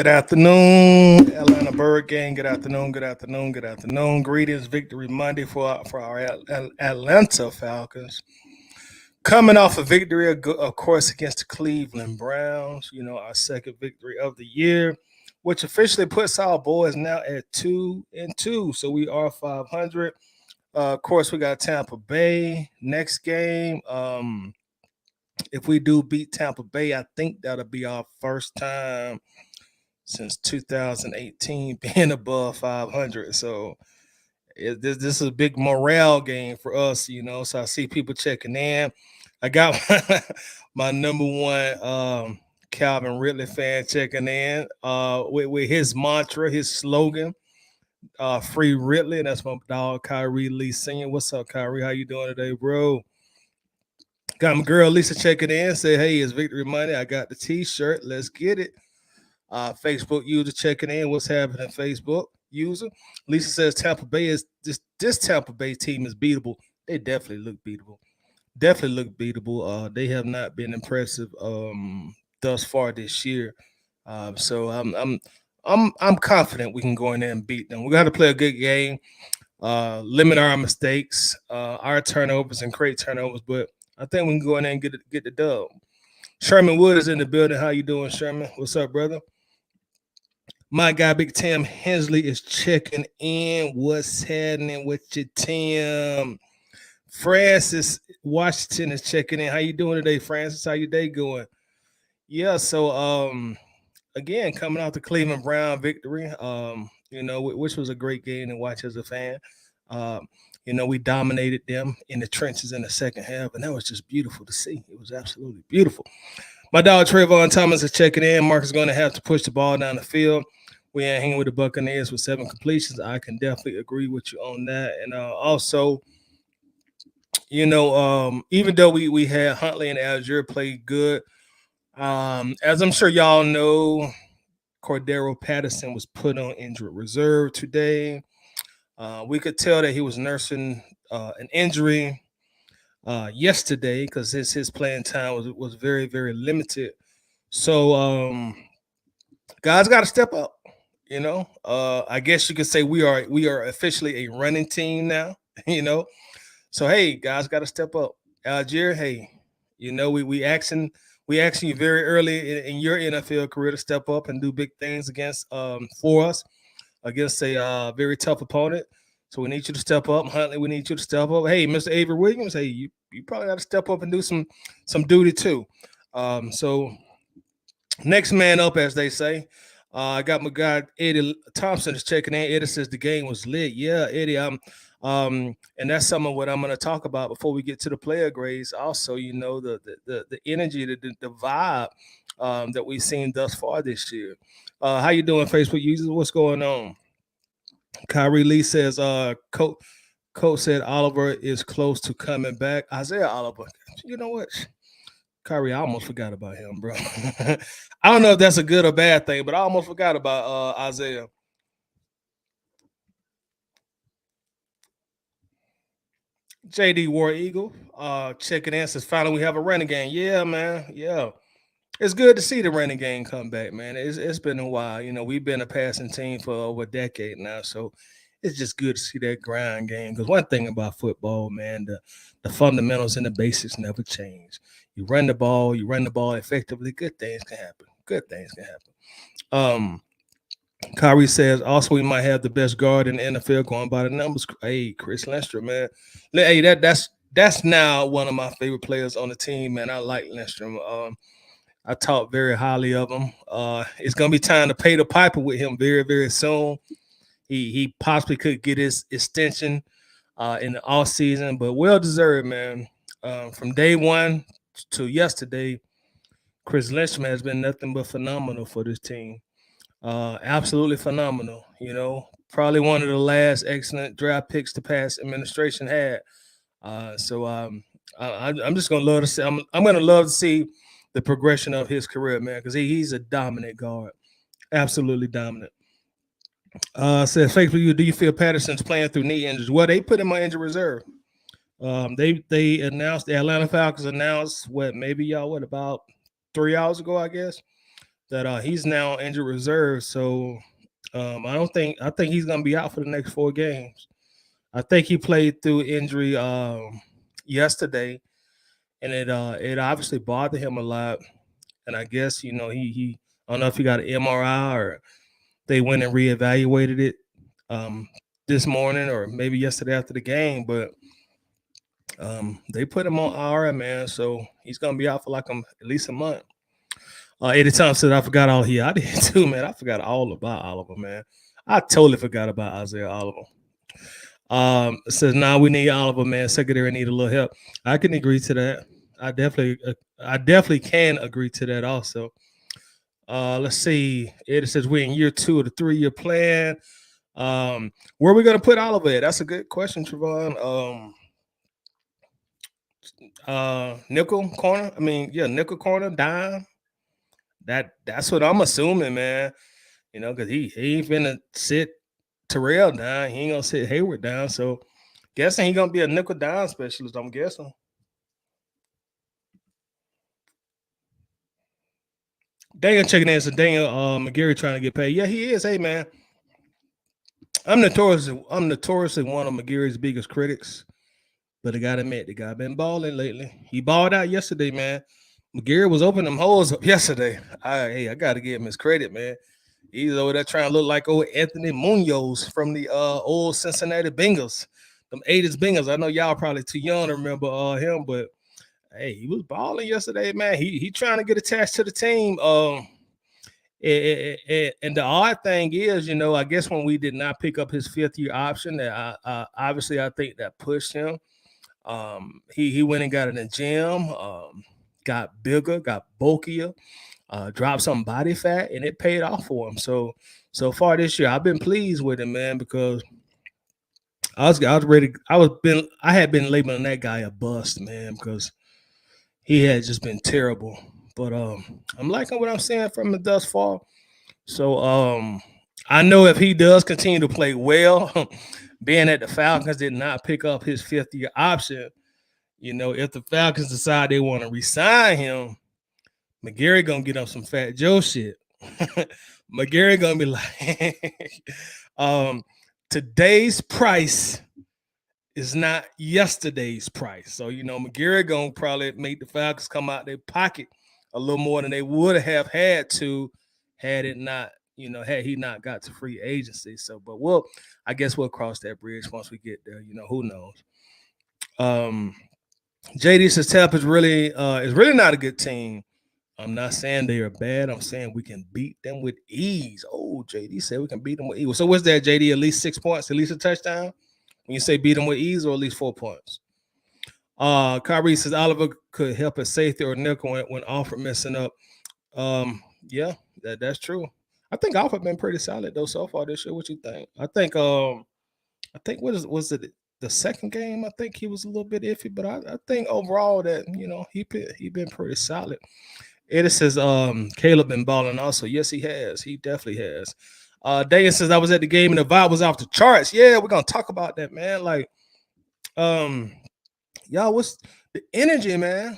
Good afternoon, Atlanta Bird Gang. Good afternoon, good afternoon, good afternoon. Greetings, Victory Monday for our Atlanta Falcons. Coming off a victory, of course, against the Cleveland Browns. Our second victory of the year, which officially puts our boys now at 2-2. So we are 500. Of course, we got Tampa Bay next game. If we do beat Tampa Bay, I think that'll be our first time since 2018 being above 500. So this is a big morale game for us, So I see people checking in. I got my number one Calvin Ridley fan checking in with his mantra, his slogan, free Ridley. And that's my dog Kyrie Lee Sr. What's up, Kyrie? How you doing today, bro? Got my girl Lisa checking in. Say, hey, it's Victory Monday. I got the t-shirt. Let's get it. Facebook user checking in. What's happening, Facebook user? Lisa says Tampa Bay is this Tampa Bay team is beatable. They definitely look beatable. They have not been impressive thus far this year. So I'm confident we can go in there and beat them. We got to play a good game, limit our mistakes, our turnovers and create turnovers. But I think we can go in there and get the dub. Sherman Wood is in the building. How you doing, Sherman? What's up, brother? My guy, Big Tim Hensley, is checking in. What's happening with your Tim? Francis Washington is checking in. How you doing today, Francis? How your day going? Yeah, so again, coming out the Cleveland Brown victory, which was a great game to watch as a fan. We dominated them in the trenches in the second half, and that was just beautiful to see. It was absolutely beautiful. My dog Trayvon Thomas is checking in. Mark is going to have to push the ball down the field. We ain't hanging with the Buccaneers with 7 completions. I can definitely agree with you on that. And also, even though we had Huntley and Algier play good, as I'm sure y'all know, Cordero Patterson was put on injured reserve today. We could tell that he was nursing an injury yesterday because his playing time was very, very limited. So guys got to step up. I guess you could say we are officially a running team now. So hey, guys got to step up. Algier, hey, we asking you very early in your NFL career to step up and do big things for us against a very tough opponent. So we need you to step up. Huntley, we need you to step up. Hey, Mr. Avery Williams, hey, you probably got to step up and do some duty too. So next man up, as they say. I got my guy Eddie Thompson is checking in. Eddie says the game was lit. Yeah, Eddie. And that's some of what I'm going to talk about before we get to the player grades. Also, the energy, the vibe that we've seen thus far this year. How you doing, Facebook users? What's going on? Kyrie Lee says, Coach said Oliver is close to coming back. Isaiah Oliver. You know what? Kyrie, I almost forgot about him, bro. I don't know if that's a good or bad thing, but I almost forgot about Isaiah. JD War Eagle, checking in says finally we have a running game. Yeah, man. Yeah. It's good to see the running game come back, man. It's been a while. We've been a passing team for over a decade now. So it's just good to see that grind game. Because one thing about football, man, the fundamentals and the basics never change. You run the ball effectively, good things can happen. Kyrie says also we might have the best guard in the NFL going by the numbers. Hey, Chris Lindstrom, man. Hey, that's now one of my favorite players on the team, man. I like Lindstrom. I talk very highly of him. It's gonna be time to pay the piper with him very, very soon. He possibly could get his extension in the off season, but well deserved, man. From day one to yesterday, Chris Lechman has been nothing but phenomenal for this team. Absolutely phenomenal. Probably one of the last excellent draft picks the past administration had. I'm just gonna love to see. I'm gonna love to see the progression of his career, man, because he's a dominant guard, absolutely dominant. Says fake for you. Do you feel Patterson's playing through knee injuries? Well, they put him on injury reserve. They announced the Atlanta Falcons announced about 3 hours ago, I guess. that he's now injured reserve. So I think he's gonna be out for the next 4 games. I think he played through injury yesterday, and it obviously bothered him a lot. And I guess he I don't know if he got an MRI or they went and reevaluated it um, this morning or maybe yesterday after the game, but they put him on IR, man. So he's gonna be out for like at least a month. Eddie Thompson said I forgot all he. I did too, man. I forgot all about Oliver, man. I totally forgot about Isaiah Oliver. Says now we need Oliver, man. Secondary need a little help. I can agree to that. I definitely can agree to that also. Let's see. It says we're in year 2 of the 3-year plan. Where are we gonna put Oliver at? That's a good question, Trevon. Nickel corner. I mean, yeah, nickel corner, dime. That's what I'm assuming, man. Because he ain't finna sit Terrell down. He ain't gonna sit Hayward down. So guessing he gonna be a nickel dime specialist, I'm guessing. Daniel checking in. So Daniel McGarry trying to get paid. Yeah, he is. Hey man. I'm notoriously one of McGarry's biggest critics. But I gotta admit, the guy been balling lately. He balled out yesterday, man. McGarry was opening them holes up yesterday. I gotta give him his credit, man. He's over there trying to look like old Anthony Munoz from the old Cincinnati Bengals, them 80s Bengals. I know y'all probably too young to remember him, but hey, he was balling yesterday, man. He trying to get attached to the team. And the odd thing is, I guess when we did not pick up his 5th-year option, that obviously I think that pushed him. He went and got in the gym, got bigger, got bulkier, dropped some body fat, and it paid off for him. So far this year, I've been pleased with him, man, because I had been labeling that guy a bust, man, because he had just been terrible. But I'm liking what I'm seeing from him thus far. So I know if he does continue to play well, being that the Falcons did not pick up his 5th-year option, if the Falcons decide they want to re-sign him, McGarry gonna get on some Fat Joe shit. McGarry gonna be like, today's price is not yesterday's price. So McGarry gonna probably make the Falcons come out their pocket a little more than they would have had to had it not, had he not got to free agency. So, but I guess we'll cross that bridge once we get there. Who knows? JD says Tampa is really not a good team. I'm not saying they are bad. I'm saying we can beat them with ease. Oh, JD said we can beat them with ease. So what's that, JD? At least 6 points, at least a touchdown? When you say beat them with ease, or at least 4 points? Kyrie says Oliver could help at safety or nickel when Alford messing up. Yeah, that's true. I think Alford been pretty solid though so far this year. What you think? I think was it the second game? I think he was a little bit iffy, but I think overall that he been pretty solid. It says Caleb been balling also. Yes, he has. He definitely has. Daniel says I was at the game and the vibe was off the charts. Yeah, we're gonna talk about that, man. Like, y'all, what's the energy, man?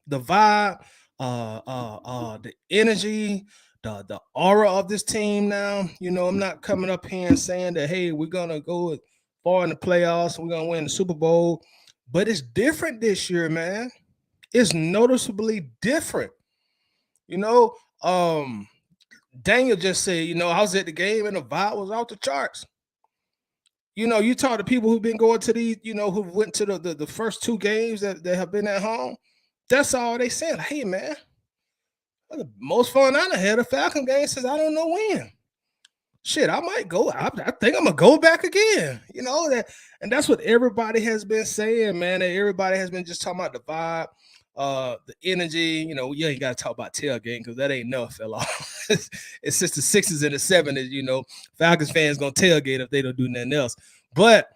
The vibe, the energy, the aura of this team now. I'm not coming up here and saying that, hey, we're gonna go far in the playoffs, we're gonna win the Super Bowl, but it's different this year, man. It's noticeably different. Daniel just said, I was at the game and the vibe was off the charts. You talk to people who've been going to these, who went to the first 2 games that have been at home. That's all they said. Hey, man, the most fun I had a Falcon game since I don't know when. Shit, I might go. I think I'm gonna go back again. That, and that's what everybody has been saying, man. That everybody has been just talking about the vibe, the energy. You ain't gotta talk about tailgating because that ain't enough, fella. It's just the 6s and the 7s. Falcons fans gonna tailgate if they don't do nothing else. But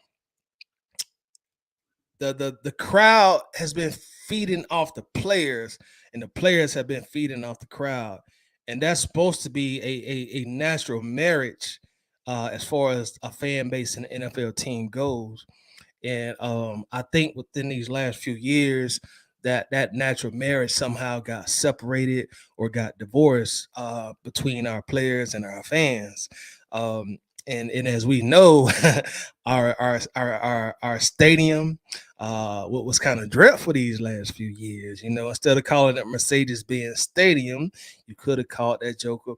the crowd has been feeding off the players, and the players have been feeding off the crowd, and that's supposed to be a natural marriage as far as a fan base and an NFL team goes. And I think within these last few years, that natural marriage somehow got separated or got divorced between our players and our fans. And as we know, our stadium, what was kind of dreadful these last few years, instead of calling it Mercedes-Benz Stadium, you could have called that joker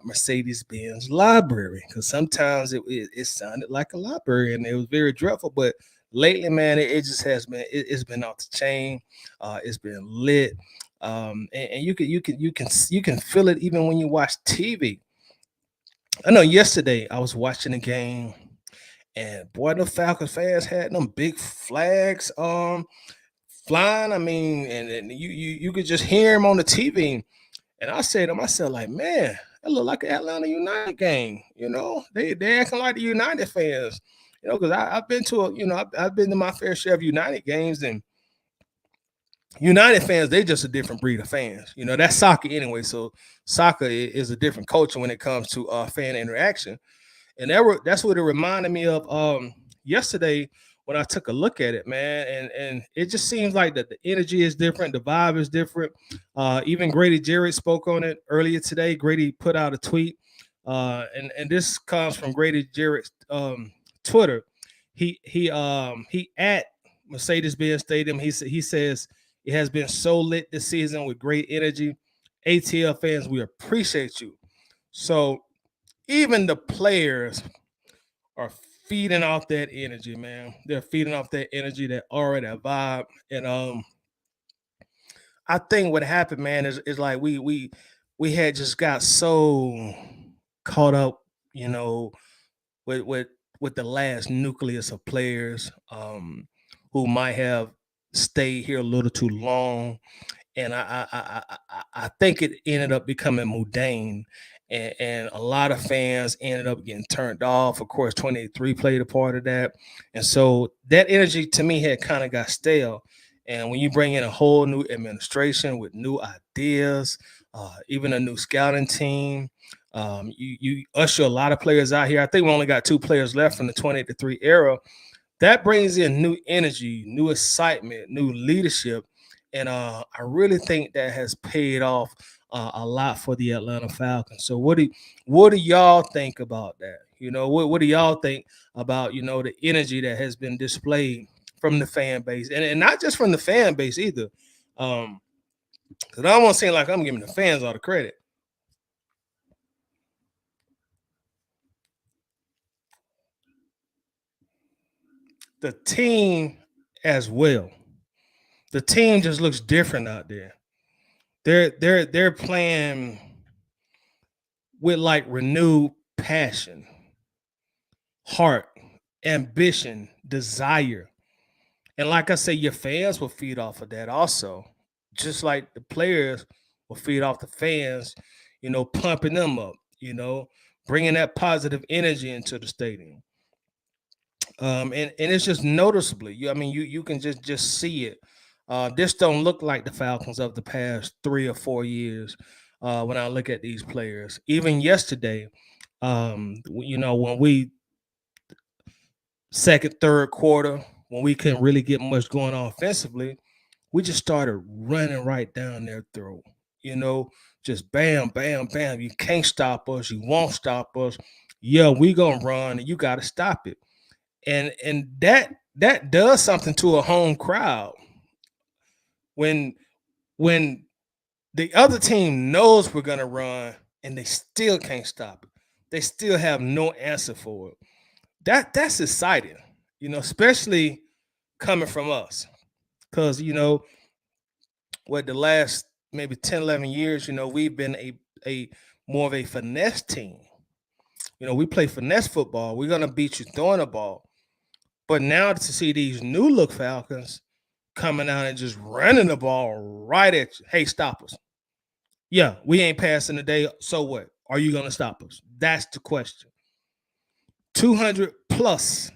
Mercedes-Benz Library, because sometimes it sounded like a library and it was very dreadful. But lately, man, it just has been it's been off the chain. It's been lit, and you can feel it even when you watch TV. I know yesterday I was watching the game, and boy, the Falcons fans had them big flags flying. I mean, and you could just hear them on the TV. And I said to myself, like, man, that look like an Atlanta United game. They acting like the United fans. Because I've been to I've been to my fair share of United games, and United fans, they just a different breed of fans. That's soccer anyway. So soccer is a different culture when it comes to fan interaction. And that's what it reminded me of yesterday when I took a look at it, man. And it just seems like that the energy is different, the vibe is different. Even Grady Jarrett spoke on it earlier today. Grady put out a tweet, and this comes from Grady Jarrett's Twitter. He at Mercedes-Benz Stadium. He says it has been so lit this season with great energy. ATL fans, we appreciate you. So even the players are feeding off that energy, man. They're feeding off that energy, that aura, that vibe. And I think what happened, man, is like we had just got so caught up, with the last nucleus of players who might have stayed here a little too long. And I think it ended up becoming mundane, and a lot of fans ended up getting turned off. Of course, 23 played a part of that, and so that energy to me had kind of got stale. And when you bring in a whole new administration with new ideas, even a new scouting team, you usher a lot of players out here. I think we only got 2 players left from the 28-3 era. That brings in new energy, new excitement, new leadership. And I really think that has paid off a lot for the Atlanta Falcons. So what do y'all think about that? What do y'all think about, the energy that has been displayed from the fan base, and not just from the fan base either. Because I don't want to seem like I'm giving the fans all the credit. The team as well. The team just looks different out there. They're playing with like renewed passion, heart, ambition, desire. And like I say, your fans will feed off of that also. Just like the players will feed off the fans, pumping them up, bringing that positive energy into the stadium. And it's just noticeably. You can just see it. This don't look like the Falcons of the past 3 or 4 years. When I look at these players, even yesterday, when we second, third quarter, when we couldn't really get much going on offensively, we just started running right down their throat. Just bam, bam, bam. You can't stop us. You won't stop us. Yeah, we gonna run, and you got to stop it. And that does something to a home crowd when the other team knows we're gonna run and they still can't stop it. They still have no answer for it. That's exciting, especially coming from us. Because what the last maybe 10, 11 years, we've been a more of a finesse team. We play finesse football. We're gonna beat you throwing the ball. But now to see these new look Falcons coming out and just running the ball right at you. Hey, stop us. Yeah, we ain't passing today. So what? Are you going to stop us? That's the question. 200 plus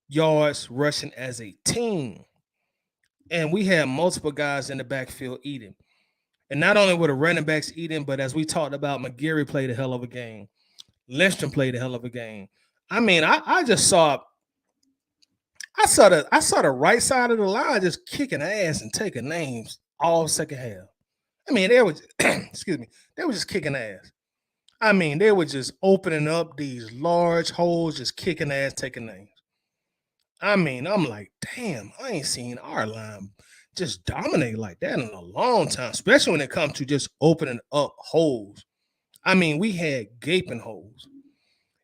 yards rushing as a team. And we had multiple guys in the backfield eating. And not only were the running backs eating, but as we talked about, McGarry played a hell of a game. Lechman played a hell of a game. I mean, I just saw I saw the right side of the line just kicking ass and taking names all second half. I mean, they were excuse me, they were just kicking ass. I mean, they were just opening up these large holes, just kicking ass, taking names. I mean, I'm like, damn, I ain't seen our line just dominate like that in a long time, especially when it comes to just opening up holes. I mean, we had gaping holes,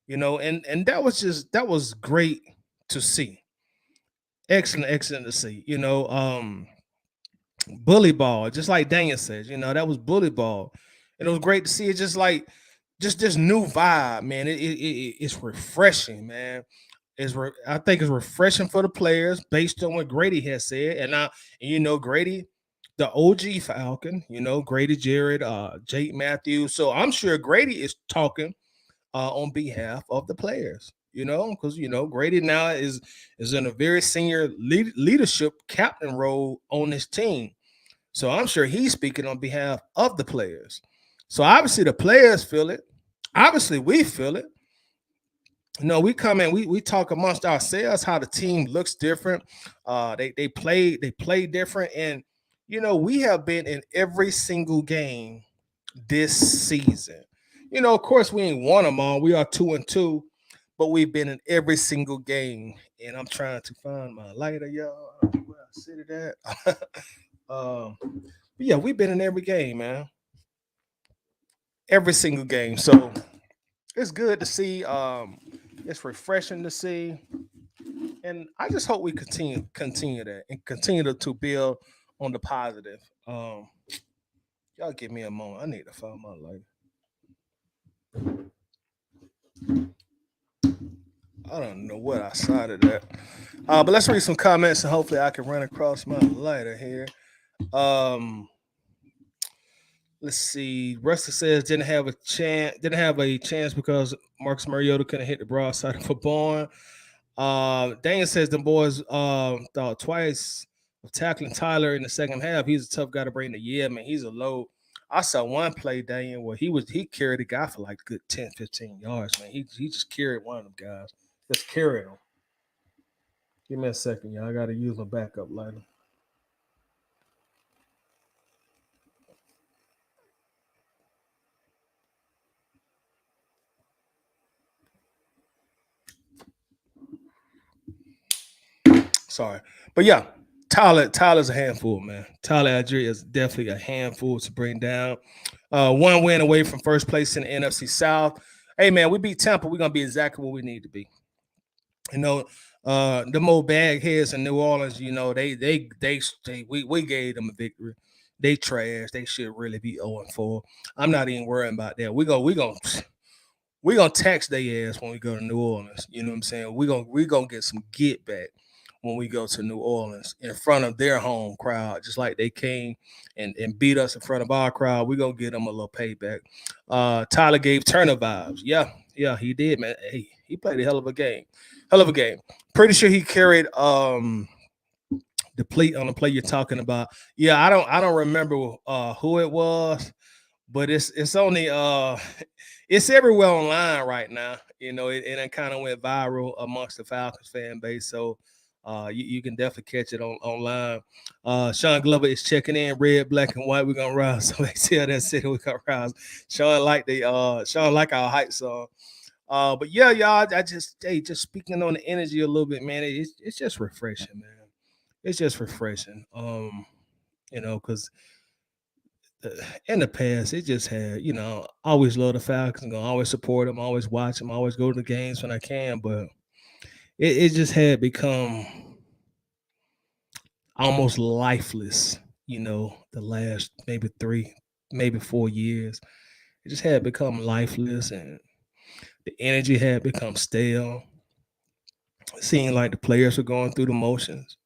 and that was great to see. Excellent, excellent to see. Bully ball, just like Daniel says, that was bully ball. And it was great to see it just like just this new vibe, man. It's refreshing, man. I think it's refreshing for the players based on what Grady has said. And Grady, the OG Falcon, Grady Jarrett, Jake Matthews. So I'm sure Grady is talking on behalf of the players, because Grady now is in a very senior leadership captain role on this team. So I'm sure he's speaking on behalf of the players. So obviously the players feel it. Obviously we feel it. We come in, we talk amongst ourselves how the team looks different. They play different, and we have been in every single game this season. Of course, we ain't won them all. We are 2-2, but we've been in every single game. And I'm trying to find my lighter, y'all. I don't know where I sit it at. But yeah, we've been in every game, man. Every single game. So it's good to see. It's refreshing to see, and I just hope we continue that and continue to build on the positive. Y'all give me a moment. I need to find my lighter. I don't know what I cited at. But let's read some comments and hopefully I can run across my lighter here. Um, let's see. Rusty says didn't have a chance because Marcus Mariota couldn't hit the broadside of a barn. Daniel says the boys thought twice of tackling Tyler in the second half. He's a tough guy to bring the yeah, man. He's a low. I saw one play, Daniel, where he carried the guy for like good 10, 15 yards, man. He just carried one of them guys. Just carried him. Give me a second, y'all. I gotta use my backup later. Sorry. But yeah, Tyler's a handful, man. Tyler Algier is definitely a handful to bring down. One win away from first place in the NFC South. Hey man, we beat Tampa. We're gonna be exactly what we need to be. You know, the more bag heads in New Orleans, we gave them a victory. They trash. They should really be 0-4. I'm not even worrying about that. We gonna tax their ass when we go to New Orleans. You know what I'm saying? We gonna get some get back when we go to New Orleans in front of their home crowd, just like they came and beat us in front of our crowd. We gonna get them a little payback. Tyler gave Turner vibes. Yeah, he did, man. Hey, he played a hell of a game. Hell of a game. Pretty sure he carried the plate on the play you're talking about. Yeah, I don't remember who it was, but it's only it's everywhere online right now. It kind of went viral amongst the Falcons fan base. So you can definitely catch it online. Sean Glover is checking in, red, black, and white. We're gonna rise. So they tell that city we're gonna rise. Sean like our hype song. But yeah, y'all, just speaking on the energy a little bit, man. It's just refreshing, man. It's just refreshing. Because in the past, it just had, always love the Falcons, gonna always support them, always watch them, always go to the games when I can. But it just had become almost lifeless, the last maybe 3, maybe 4 years. It just had become lifeless and the energy had become stale. It seemed like the players were going through the motions.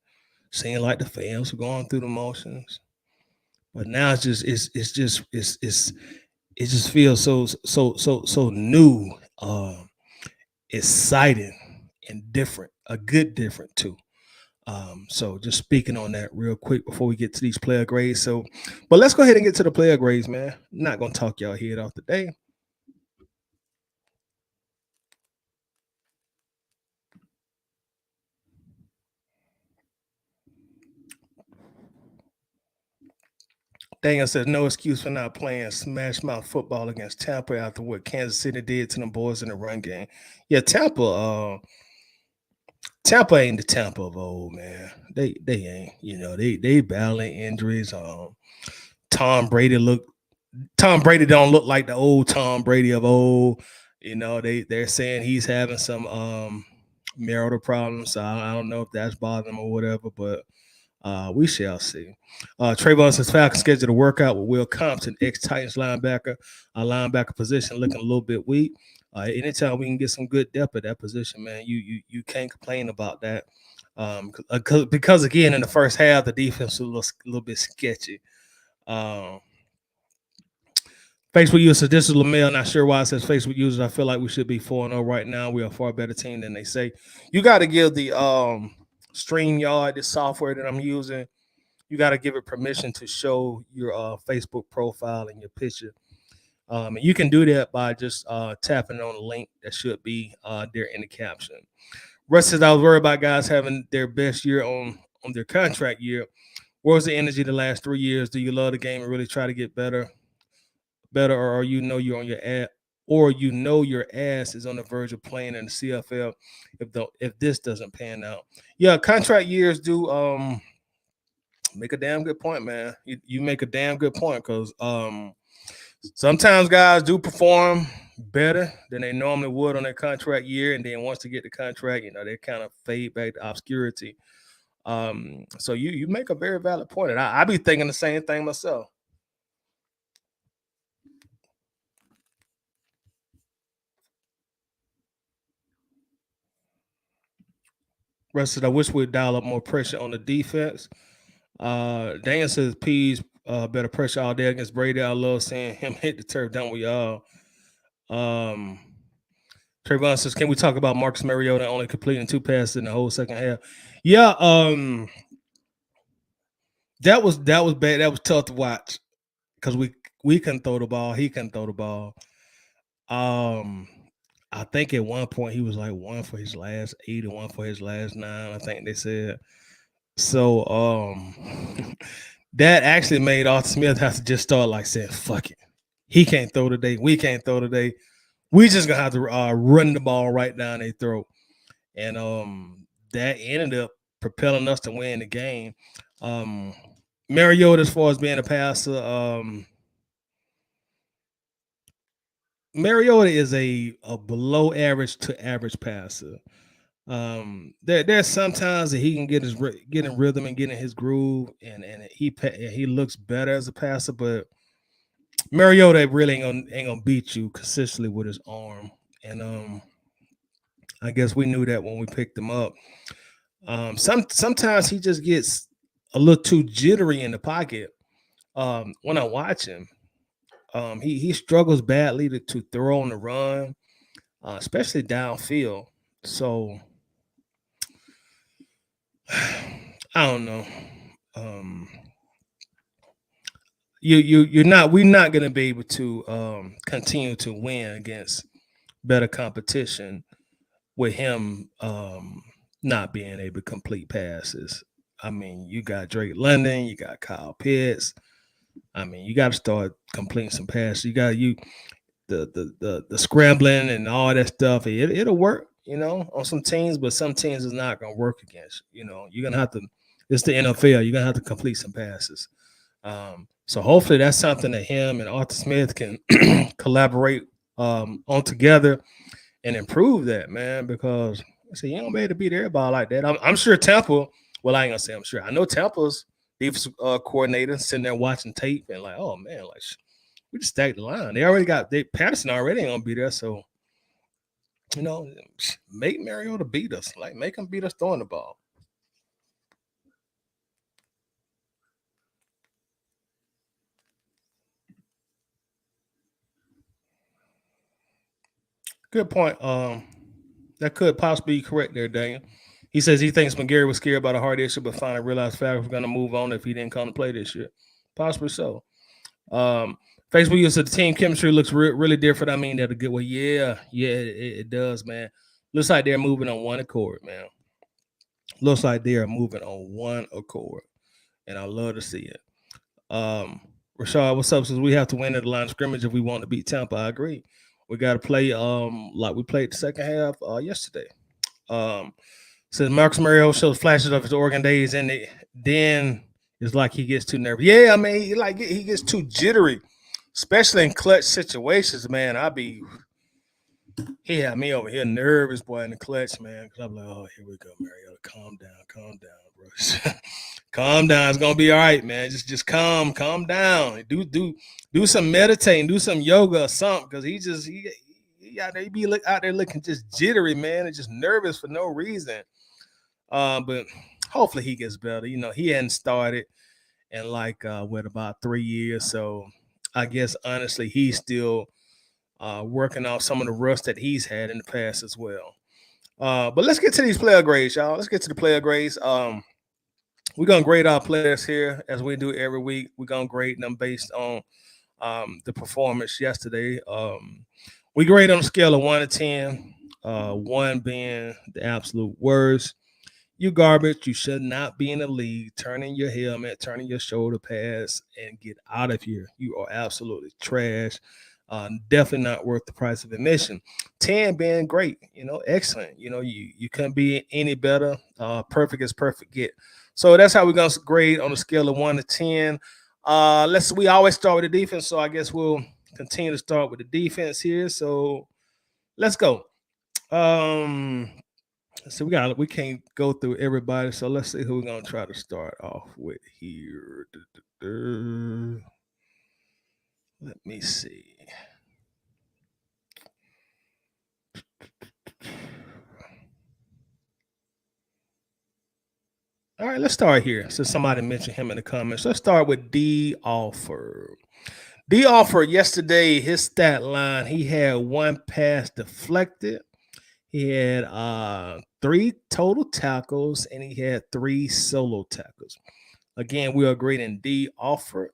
Seemed like the fans were going through the motions. But now it just feels so new, exciting and different, a good different too. So just speaking on that real quick before we get to these player grades. But let's go ahead and get to the player grades, man. I'm not gonna talk y'all head off today. Daniel says no excuse for not playing smash mouth football against Tampa after what Kansas City did to them boys in the run game. Yeah, Tampa ain't the Tampa of old, man. They ain't. You know, they battling injuries. Tom Brady Tom Brady don't look like the old Tom Brady of old. You know, they're saying he's having some marital problems. So I don't know if that's bothering him or whatever, but we shall see. Trayvon says Falcons scheduled a workout with Will Compton, ex-Titans linebacker. Linebacker position looking a little bit weak. Anytime we can get some good depth at that position, man, you can't complain about that. Because again, in the first half, the defense was a little bit sketchy. Facebook user, this is Lamel. Not sure why it says Facebook users. I feel like we should be 4-0 right now. We are a far better team than they say. You got to give the StreamYard, this software that I'm using, you got to give it permission to show your Facebook profile and your picture. And you can do that by just tapping on the link that should be there in the caption. Russ says, I was worried about guys having their best year on their contract year. Where was the energy the last 3 years? Do you love the game and really try to get better, or you know you're on your ass, or you know your ass is on the verge of playing in the CFL if this doesn't pan out? Yeah, contract years do make a damn good point, man. You make a damn good point because sometimes guys do perform better than they normally would on their contract year, and then once they get the contract, you know, they kind of fade back to obscurity. So you make a very valid point, and I be thinking the same thing myself. Rest I wish we'd dial up more pressure on the defense. Dan says P's better pressure all day against Brady. I love seeing him hit the turf, don't we all? Trayvon says, can we talk about Marcus Mariota only completing 2 passes in the whole second half? Yeah, that was bad. That was tough to watch because we couldn't throw the ball. He couldn't throw the ball. I think at one point he was like 1 for his last 8 and 1 for his last 9. I think they said. So that actually made Arthur Smith have to just start like saying, fuck it. He can't throw today. We can't throw today. We just gonna have to run the ball right down their throat. And that ended up propelling us to win the game. Mariota, as far as being a passer, Mariota is a below average to average passer. There's sometimes that he can get in rhythm and get in his groove, and he looks better as a passer, but Mariota really ain't gonna beat you consistently with his arm. And I guess we knew that when we picked him up. Sometimes he just gets a little too jittery in the pocket. When I watch him, he struggles badly to throw on the run, especially downfield. So I don't know. We're not gonna be able to continue to win against better competition with him not being able to complete passes. I mean, you got Drake London, you got Kyle Pitts. I mean, you got to start completing some passes. You got the scrambling and all that stuff. It'll work, you know, on some teams, but some teams is not gonna work against. You know, you're gonna have to. It's the NFL. You're gonna have to complete some passes. So hopefully that's something that him and Arthur Smith can collaborate on together and improve that, man, because I say you ain't gonna be able to beat everybody like that. I'm sure Tampa, well, I ain't gonna say I'm sure. I know Tampa's defense coordinator sitting there watching tape and like, oh man, like we just stacked the line. They already got Patterson already ain't gonna be there. So, you know, make Mariota beat us. Like make him beat us throwing the ball. Good point. That could possibly be correct there, Daniel. He says he thinks McGarry was scared about a heart issue, but finally realized Falcons were going to move on if he didn't come to play this year. Possibly so. Facebook user the team chemistry looks really different. I mean, that a good way. Yeah, it does, man. Looks like they're moving on one accord, man. Looks like they are moving on one accord, and I love to see it. Rashad, what's up? Since we have to win at the line of scrimmage if we want to beat Tampa, I agree. We got to play like we played the second half yesterday. Says Marcus Mariota shows flashes of his Oregon days, and then it's like he gets too nervous. Yeah, I mean, he gets too jittery, especially in clutch situations. Man, he had me over here nervous, boy, in the clutch, man. Because I'm like, oh, here we go, Mariota, calm down, bro. Calm down. It's gonna be all right, man. Just calm down. Do some meditating, do some yoga or something, because he out there, out there looking just jittery, man, and just nervous for no reason. But hopefully he gets better. You know, he hadn't started in like about 3 years, so I guess honestly he's still working off some of the rust that he's had in the past as well. But let's get to these player grades, y'all. Let's get to the player grades. We're gonna grade our players here as we do every week. We're gonna grade them based on the performance yesterday. We grade on a scale of 1 to 10, 1 being the absolute worst. You garbage. You should not be in the league. Turning your helmet, turning your shoulder pads, and get out of here. You are absolutely trash. Definitely not worth the price of admission. 10 being great, excellent. You couldn't be any better. Perfect is perfect get. So that's how we're gonna grade on a scale of 1 to 10. We always start with the defense, so I guess we'll continue to start with the defense here. So let's go. So we can't go through everybody. So let's see who we're gonna try to start off with here. Let me see. All right, let's start here. Since somebody mentioned him in the comments, let's start with D. Alford. D. Alford yesterday, his stat line, he had 1 pass deflected. He had 3 total tackles, and he had 3 solo tackles. Again, we are grading D. Alford,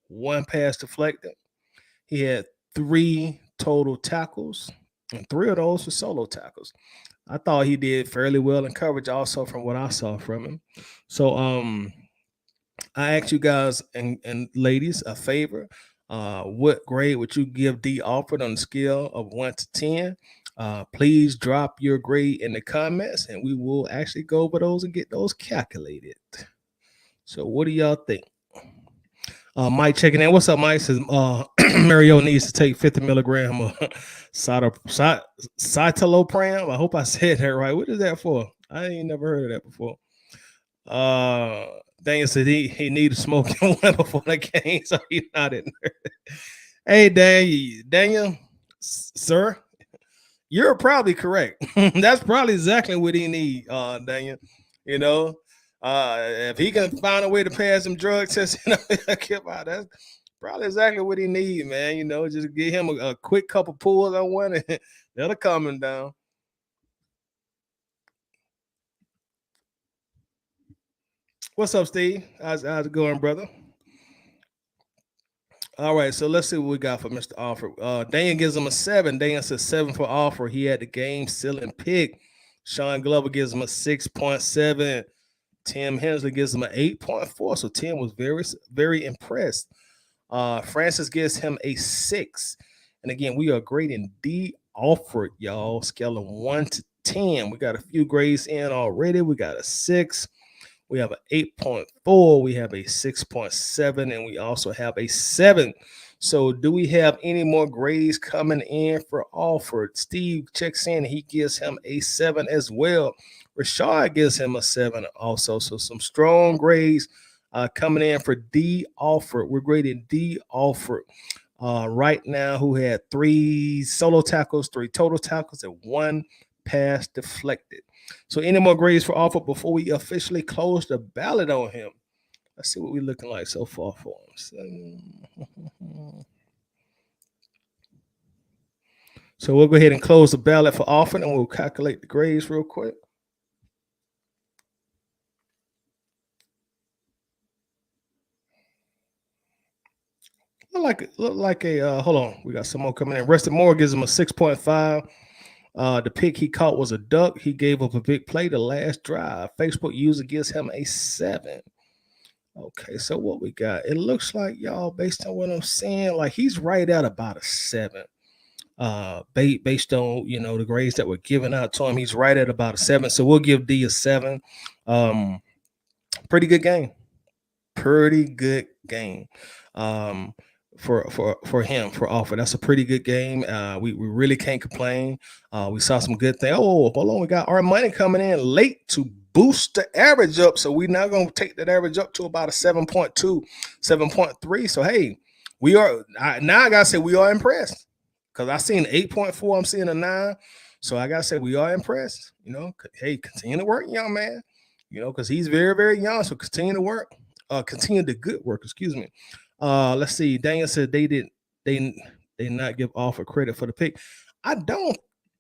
1 pass deflected. He had 3 total tackles, and 3 of those were solo tackles. I thought he did fairly well in coverage also from what I saw from him. So I ask you guys and ladies a favor. What grade would you give D. Alford on the scale of 1 to 10? Please drop your grade in the comments, and we will actually go over those and get those calculated. So what do y'all think? Mike checking in. What's up, Mike? Says Mariota needs to take 50 milligram of citalopram. I hope I said that right. What is that for? I ain't never heard of that before. Daniel said he needed smoking one before the game, so he's not in there. Hey, Daniel, sir, you're probably correct. That's probably exactly what he need, Daniel. If he can find a way to pass some drug tests, that's probably exactly what he need, man. Just give him a quick couple pulls on one, and that'll calm him down. What's up, Steve? How's it going, brother? All right, so let's see what we got for Mr. Alford. Dan gives him a 7. Dan says 7 for Alford. He had the game-sealing pick. Sean Glover gives him a 6.7. Tim Hensley gives him an 8.4. So Tim was very, very impressed. Francis gives him a 6. And again, we are grading D. Alford, y'all. Scale of 1 to 10. We got a few grades in already. We got a 6. We have an 8.4. We have a 6.7. And we also have a 7. So do we have any more grades coming in for Alford? Steve checks in. He gives him a 7 as well. Rashad gives him a 7 also. So some strong grades coming in for D. Alford. We're grading D. Alford right now, who had 3 solo tackles, 3 total tackles, and 1 pass deflected. So any more grades for Alford before we officially close the ballot on him? Let's see what we're looking like so far for him. So we'll go ahead and close the ballot for Alford, and we'll calculate the grades real quick. Look like a hold on. We got some more coming in. Rustin Moore gives him a 6.5. The pick he caught was a duck. He gave up a big play the last drive. Facebook user gives him a 7. Okay, so what we got? It looks like y'all, based on what I'm seeing, like he's right at about a 7. Based on the grades that were given out to him, he's right at about a 7. So we'll give D a 7. Um, pretty good game. Pretty good game. Um, for him, for Alford. That's a pretty good game. We really can't complain. We saw some good things. Oh, hold on, we got our money coming in late to boost the average up. So we're now going to take that average up to about a 7.2, 7.3. So hey, now I gotta say we are impressed. Because I seen 8.4, I'm seeing a 9. So I gotta say we are impressed. Hey, continue to work, young man. Because he's very, very young. So continue to work. Continue the good work, excuse me. Let's see. Daniel said they not give Alford credit for the pick. I don't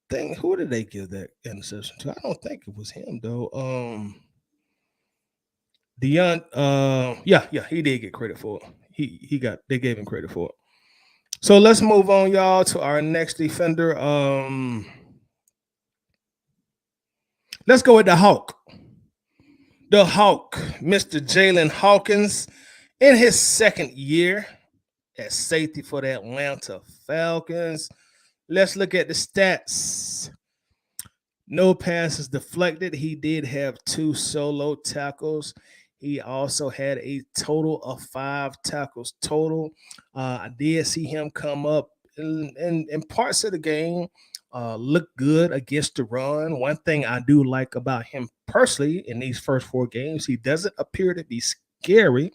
think, who did they give that interception to? I don't think it was him though. Yeah, he did get credit for it. They gave him credit for it. So let's move on, y'all, to our next defender. Let's go with the Hawk. The Hawk, Mr. Jalen Hawkins, in his second year at safety for the Atlanta Falcons. Let's look at the stats. No passes deflected. He did have 2 solo tackles. He also had a total of 5 tackles total. I did see him come up in parts of the game, look good against the run. One thing I do like about him personally in these first 4 games, he doesn't appear to be scary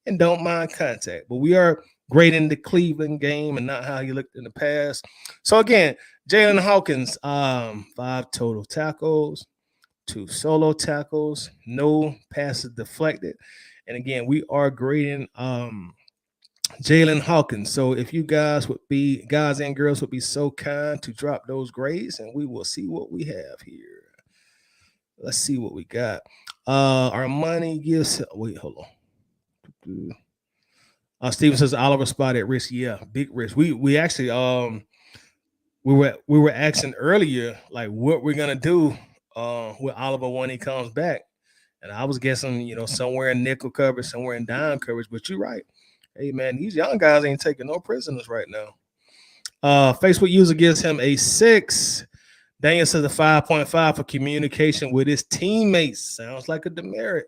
and don't mind contact. But we are grading the Cleveland game and not how he looked in the past. So again, Jalen Hawkins, 5 total tackles, 2 solo tackles, no passes deflected. And again, we are grading Jalen Hawkins. So if you guys and girls would be so kind to drop those grades, and we will see what we have here. Let's see what we got. Our money gives. Wait, hold on. Steven says Oliver spotted risk. Yeah, big risk. We actually we were asking earlier like what we're gonna do with Oliver when he comes back, and I was guessing somewhere in nickel coverage, somewhere in dime coverage. But you're right. Hey man, these young guys ain't taking no prisoners right now. Facebook user gives him a 6. Daniel says a 5.5 for communication with his teammates. Sounds like a demerit.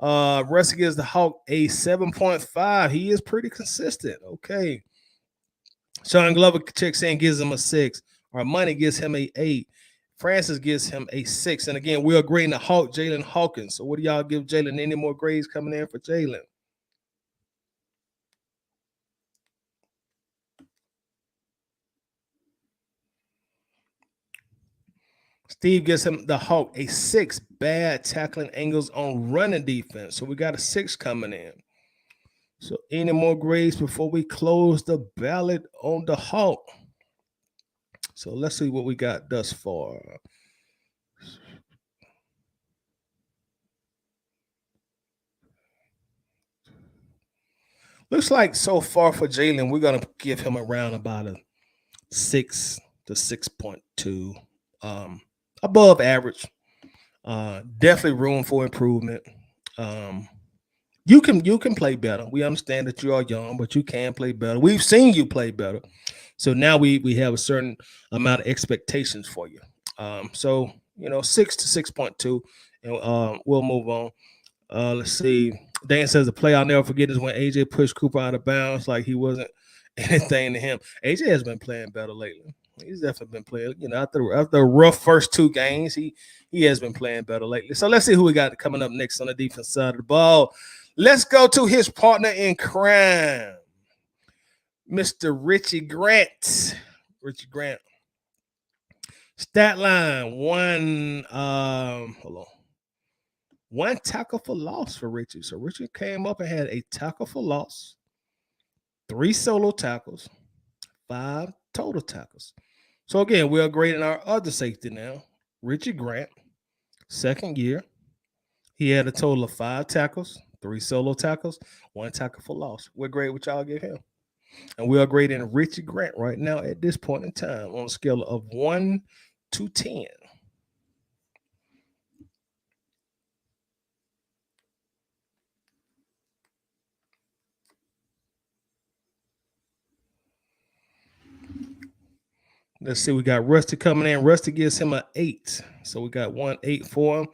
Rusty gives the Hawk a 7.5. He is pretty consistent. Okay. Sean Glover checks in, gives him a 6. Our money gives him a 8. Francis gives him a 6. And again, we are grading the Hawk, Jalen Hawkins. So what do y'all give Jalen? Any more grades coming in for Jalen? Steve gives him the Hawk a 6. Bad tackling angles on running defense. So we got a 6 coming in. So any more grades before we close the ballot on the Hawk? So let's see what we got thus far. Looks like so far for Jalen, we're going to give him around about a 6 to 6.2. Above average. Definitely room for improvement. You can play better. We understand that you are young, but you can play better. We've seen you play better. So now we have a certain amount of expectations for you. So 6 to 6.2, and we'll move on. Let's see. Dan says the play I'll never forget is when AJ pushed Cooper out of bounds like he wasn't anything to him. AJ has been playing better lately. He's definitely been playing. After a rough first 2 games, he has been playing better lately. So let's see who we got coming up next on the defense side of the ball. Let's go to his partner in crime, Mr. Richie Grant. Richie Grant. Stat line 1. Hold on. 1 tackle for loss for Richie. So Richie came up and had a tackle for loss, 3 solo tackles, 5 total tackles. So again, we are grading our other safety now, Richie Grant, second year. He had a total of 5 tackles, 3 solo tackles, 1 tackle for loss. What grade would y'all give him? And we are grading Richie Grant right now at this point in time on a scale of 1 to 10. Let's see. We got Rusty coming in. Rusty gives him an 8. So we got 1-8 for him.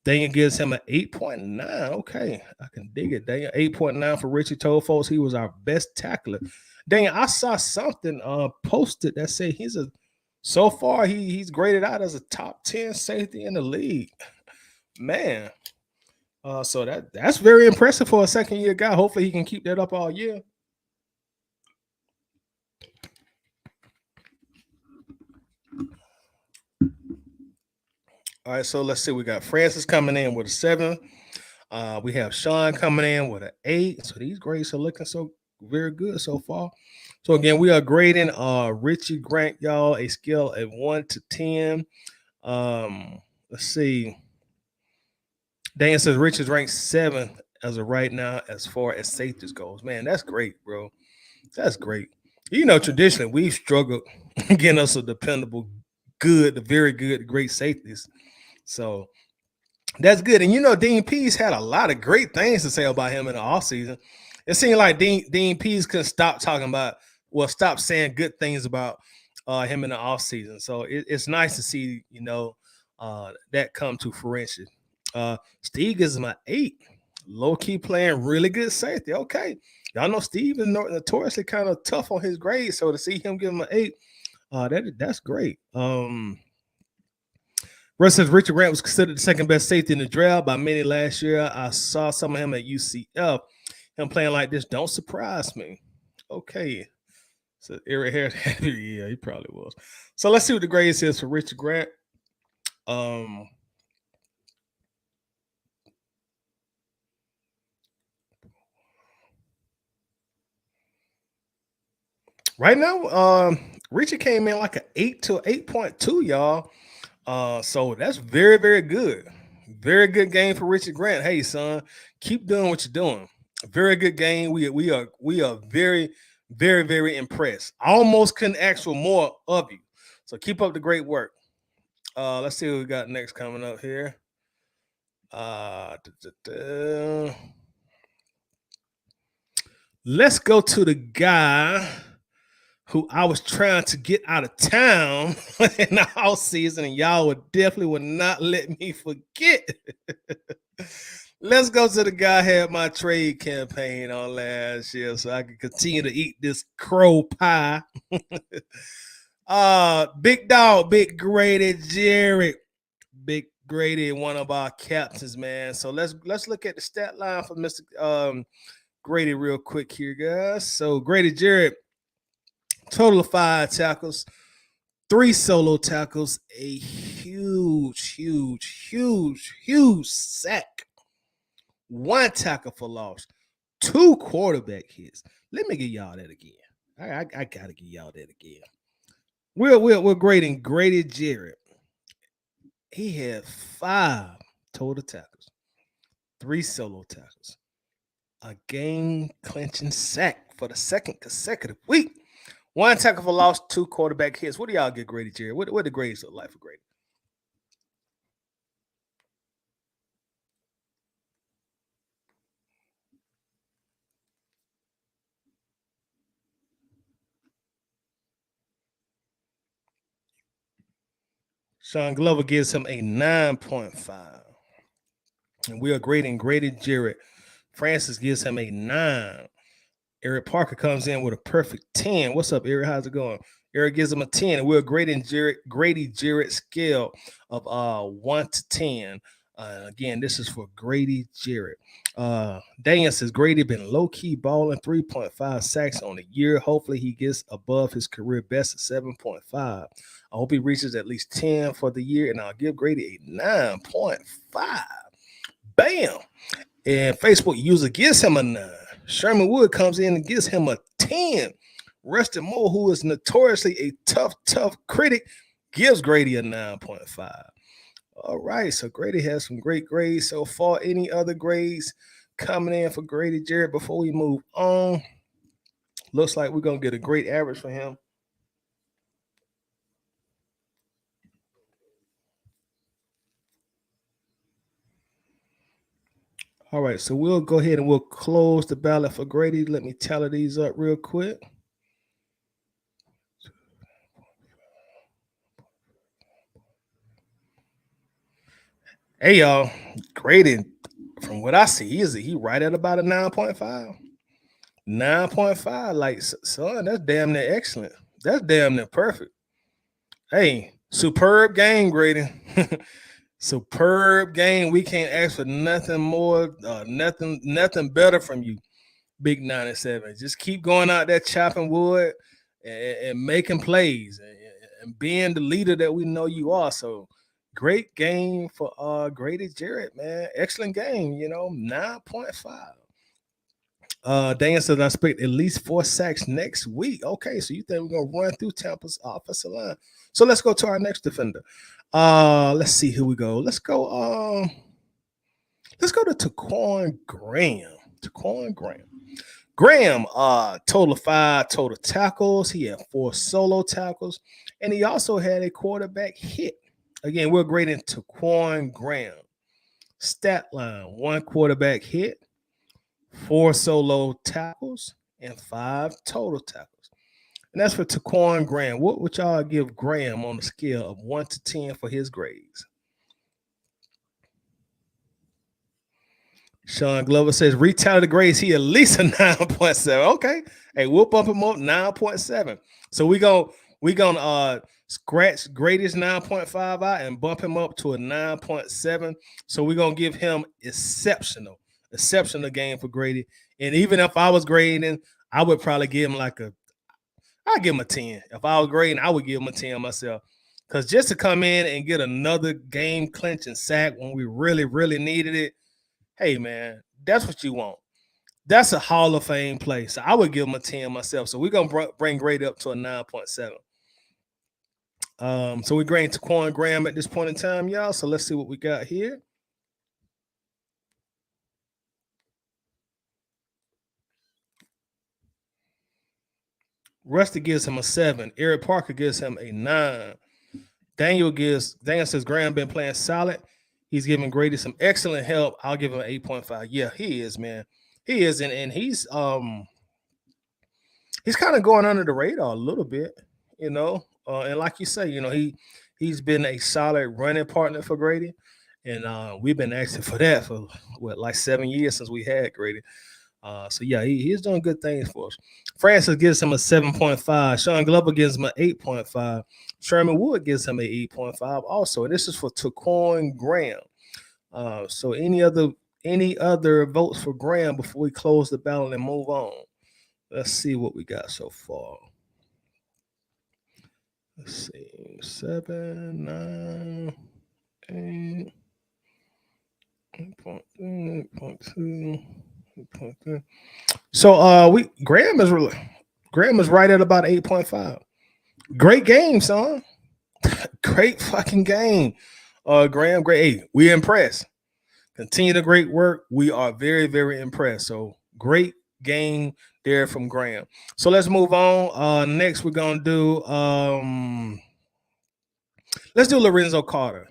Daniel gives him an 8.9. Okay, I can dig it. Daniel 8.9 for Richie. Told folks he was our best tackler. Daniel, I saw something posted that said so far he's graded out as a top 10 safety in the league. Man, so that's very impressive for a second-year guy. Hopefully he can keep that up all year. All right, so let's see. We got Francis coming in with a 7. We have Sean coming in with an 8. So these grades are looking so very good so far. So again, we are grading Richie Grant, y'all, a scale of 1 to 10. Let's see. Dan says Richie's ranked 7th as of right now as far as safeties goes. Man, that's great, bro. That's great. You know, traditionally we've struggled getting us a dependable, good, very good, great safeties. So that's good. And you know, Dean Pease had a lot of great things to say about him in the offseason. It seemed like Dean Pease couldn't stop stop saying good things about him in the offseason. So it's nice to see, you know, that come to fruition. Steve gives him an 8. Low-key playing really good safety. Okay. Y'all know Steve is notoriously kind of tough on his grades. So to see him give him an 8, that's great. Russ says Richard Grant was considered the second best safety in the draft by many last year. I saw some of him at UCF. Him playing like this don't surprise me. Okay. So Eric Harris, yeah, he probably was. So let's see what the grade says for Richard Grant. Right now, Richard came in like an 8 to 8.2, y'all. So that's very, very good. Very good game for Richard Grant. Hey, son, keep doing what you're doing. Very good game. We are very, very, very impressed. I almost couldn't ask for more of you. So keep up the great work. Let's see what we got next coming up here. Let's go to the guy who I was trying to get out of town in the house season, and y'all would not let me forget. Let's go to the guy who had my trade campaign on last year so I can continue to eat this crow pie. Big dog, Big Grady Jarrett. Big Grady, one of our captains, man. So let's look at the stat line for Mr. Grady real quick here, guys. So Grady Jarrett, total of 5 tackles, 3 solo tackles, a huge sack, 1 tackle for loss, 2 quarterback hits. Let me give y'all that again. I gotta give y'all that again. We're grading Grady Jarrett. He had 5 total tackles, 3 solo tackles, a game-clinching sack for the second consecutive week, 1 tackle for loss, 2 quarterback hits. What do y'all get Grady Jarrett? What the grades look like for Grady? Sean Glover gives him a 9.5. And we are grading Grady Jarrett. Francis gives him a 9. Eric Parker comes in with a perfect 10. What's up, Eric? How's it going? Eric gives him a 10. And we're grading Grady Jarrett scale of 1 to 10. Again, this is for Grady Jarrett. Daniel says Grady been low-key balling, 3.5 sacks on the year. Hopefully he gets above his career best of 7.5. I hope he reaches at least 10 for the year, and I'll give Grady a 9.5. Bam! And Facebook user gives him a 9. Sherman Wood comes in and gives him a 10. Rustin Moore, who is notoriously a tough critic, gives Grady a 9.5. All right, so Grady has some great grades so far. Any other grades coming in for Grady Jarrett before we move on? Looks like we're going to get a great average for him. All right, so we'll go ahead and we'll close the ballot for Grady. Let me tally these up real quick. Hey, y'all, graded from what I see, he right at about a 9.5. 9.5. Like, son, that's damn near excellent. That's damn near perfect. Hey, superb game grading. Superb game. We can't ask for nothing more, nothing better from you, Big 97. Just keep going out there chopping wood and making plays and being the leader that we know you are. So great game for Grady Jarrett, man. Excellent game, 9.5. Dan says I expect at least 4 sacks next week. Okay, so you think we're gonna run through Tampa's offensive line? So let's go to our next defender. Let's see who we go. Let's go to Taquan Graham. Taquan Graham. Graham, total of 5 total tackles. He had 4 solo tackles, and he also had a quarterback hit. Again, we're grading Taquan Graham. Stat line: 1 quarterback hit, 4 solo tackles, and 5 total tackles. And that's for Taquan Graham. What would y'all give Graham on the scale of 1 to 10 for his grades? Sean Glover says, retally the grades. He at least a 9.7. Okay. Hey, we'll bump him up 9.7. So we're gonna scratch greatest 9.5 out and bump him up to a 9.7. So we're gonna give him exceptional game for Grady. And even if I was grading, I would probably give him I'd give him a 10. If I was grading, I would give him a 10 myself. Because just to come in and get another game clinching sack when we really, really needed it, hey, man, that's what you want. That's a Hall of Fame play. So I would give him a 10 myself. So we're going to bring Grady up to a 9.7. So we're grading Taquan Graham at this point in time, y'all. So let's see what we got here. Rusty gives him a 7. Eric Parker gives him a 9. Daniel says Graham been playing solid. He's giving Grady some excellent help. I'll give him an 8.5. Yeah, he is, man. He is, and he's kind of going under the radar a little bit, and like you say, he's been a solid running partner for Grady, and we've been asking for that for like 7 years since we had Grady. So yeah, he's doing good things for us. Francis gives him a 7.5. Sean Glover gives him an 8.5. Sherman Wood gives him an 8.5 also. And this is for Taquan Graham. So any other votes for Graham before we close the ballot and move on? Let's see what we got so far. Let's see. 7, 9, 8, 8.2. So Graham is right at about 8.5. Great game, son. Great fucking game. Graham, great. Hey, we're impressed. Continue the great work. We are very, very impressed. So great game there from Graham. So let's move on. Next we're gonna do let's do Lorenzo Carter.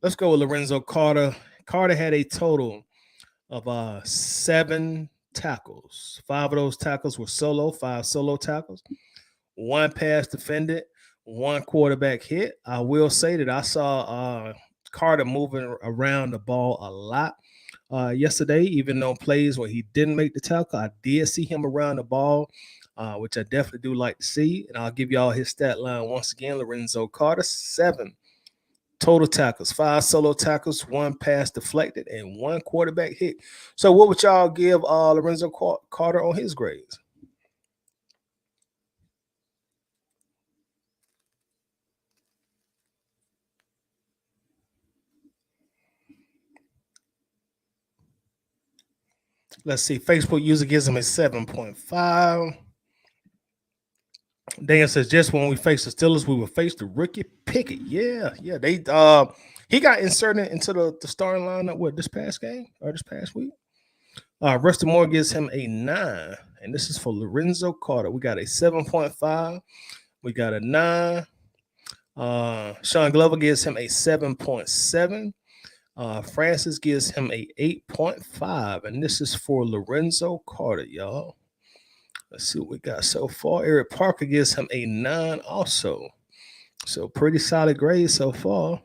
Let's go with Lorenzo Carter. Carter had a total of 7 tackles. 5 of those tackles were solo, 5 solo tackles, 1 pass defended, 1 quarterback hit. I will say that I saw Carter moving around the ball a lot yesterday, even though plays where he didn't make the tackle. I did see him around the ball, which I definitely do like to see. And I'll give y'all his stat line once again. Lorenzo Carter, 7 total tackles, 5 solo tackles, 1 pass deflected, and 1 quarterback hit. So what would y'all give Lorenzo Carter on his grades? Let's see. Facebook user gives him a 7.5. Dan says just when we face the Steelers, we will face the rookie Pickett. Yeah. They he got inserted into the starting lineup this past game or this past week. Rusty Moore gives him a 9, and this is for Lorenzo Carter. We got a 7.5. We got a 9. Sean Glover gives him a 7.7. Francis gives him a 8.5, and this is for Lorenzo Carter, y'all. Let's see what we got so far. Eric Parker gives him a 9 also. So pretty solid grade so far.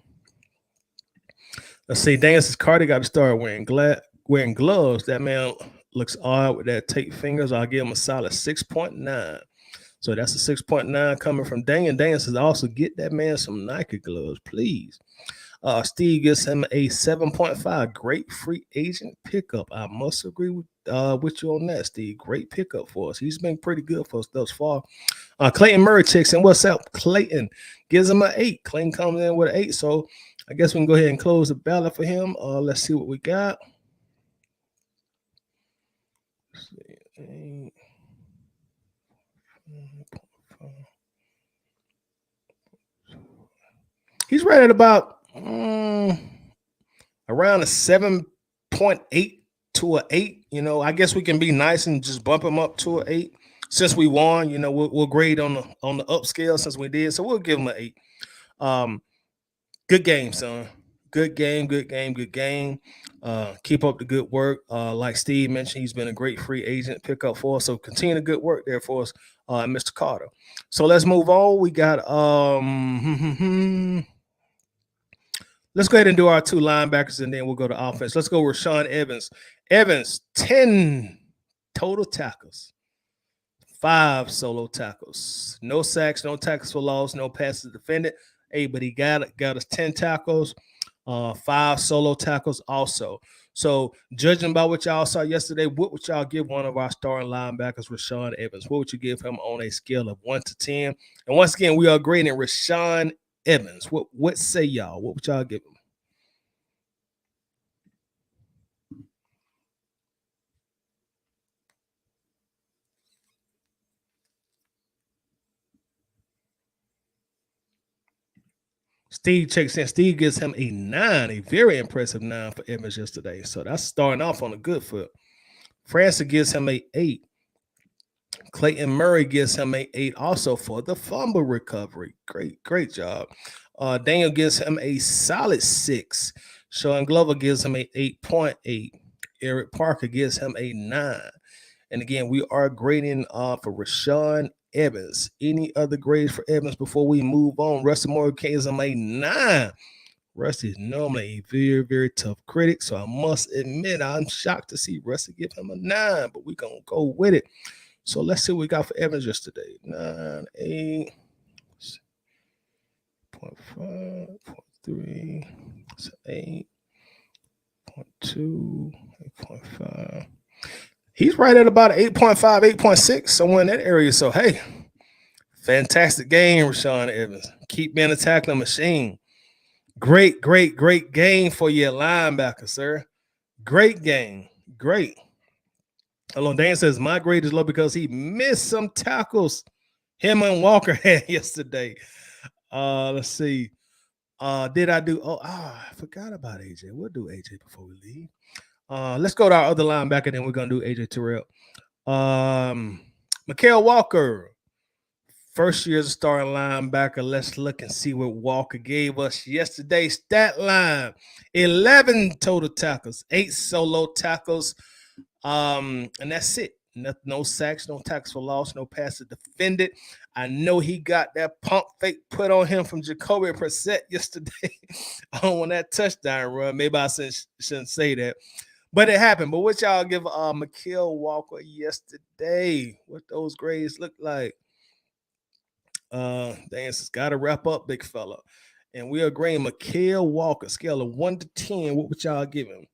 Let's see. Dance's Carter got to start wearing gloves. That man looks odd with that tape fingers. I'll give him a solid 6.9. So that's a 6.9 coming from Daniel. Daniel says also get that man some Nike gloves, please. Steve gives him a 7.5. Great free agent pickup. I must agree with you on that, Steve. Great pickup for us. He's been pretty good for us thus far. Clayton Murray checks in. What's up? Clayton gives him an 8. Clayton comes in with an 8. So I guess we can go ahead and close the ballot for him. Let's see what we got. Let's see. He's right at about around a 7.8 to an 8. You know, I guess we can be nice and just bump him up to an 8. Since we won, you know, we'll grade on the upscale since we did. So we'll give him an 8. Good game, son. Good game. Keep up the good work. Like Steve mentioned, he's been a great free agent pickup for us. So continue the good work there for us, Mr. Carter. So let's move on. We got let's go ahead and do our 2 linebackers, and then we'll go to offense. Let's go with Rashaan Evans. Evans, 10 total tackles, 5 solo tackles. No sacks, no tackles for loss, no passes defended. Hey, but he got us 10 tackles, 5 solo tackles also. So judging by what y'all saw yesterday, what would y'all give one of our starting linebackers, Rashaan Evans? What would you give him on a scale of 1 to 10? And once again, we are grading Rashaan Evans. What say y'all? What would y'all give him? Steve checks in. Steve gives him a 9, a very impressive 9 for Evans yesterday. So that's starting off on a good foot. Francis gives him a 8. Clayton Murray gives him a 8 also for the fumble recovery. Great job. Daniel gives him a solid 6. Sean Glover gives him a 8.8. Eric Parker gives him a 9. And again, we are grading for Rashaan Evans. Any other grades for Evans before we move on? Rusty Moore gives him a 9. Rusty is normally a very, very tough critic, so I must admit I'm shocked to see Rusty give him a 9, but we're going to go with it. So let's see what we got for Evans yesterday. 9, 8, 0.5, 0.3, 8.2, 8.5. He's right at about 8.5, 8.6, somewhere in that area. So, hey, fantastic game, Rashaan Evans. Keep being a tackling machine. Great game for your linebacker, sir. Great game. Great. Hello, Dan says, my grade is low because he missed some tackles him and Walker had yesterday. Let's see. Did I do? I forgot about AJ. We'll do AJ before we leave. Let's go to our other linebacker, then we're going to do AJ Terrell. Mikael Walker, first year as a starting linebacker. Let's look and see what Walker gave us yesterday. Stat line, 11 total tackles, 8 solo tackles, and that's it. No sacks, no tackles for loss, no passes defended. I know he got that pump fake put on him from Jacoby Brissett yesterday on that touchdown run. Maybe I shouldn't say that, but it happened. But what y'all give Mikael Walker yesterday? What those grades look like? Dance's got to wrap up, big fella. And we are grading Mikael Walker, scale of 1 to 10. What would y'all give him?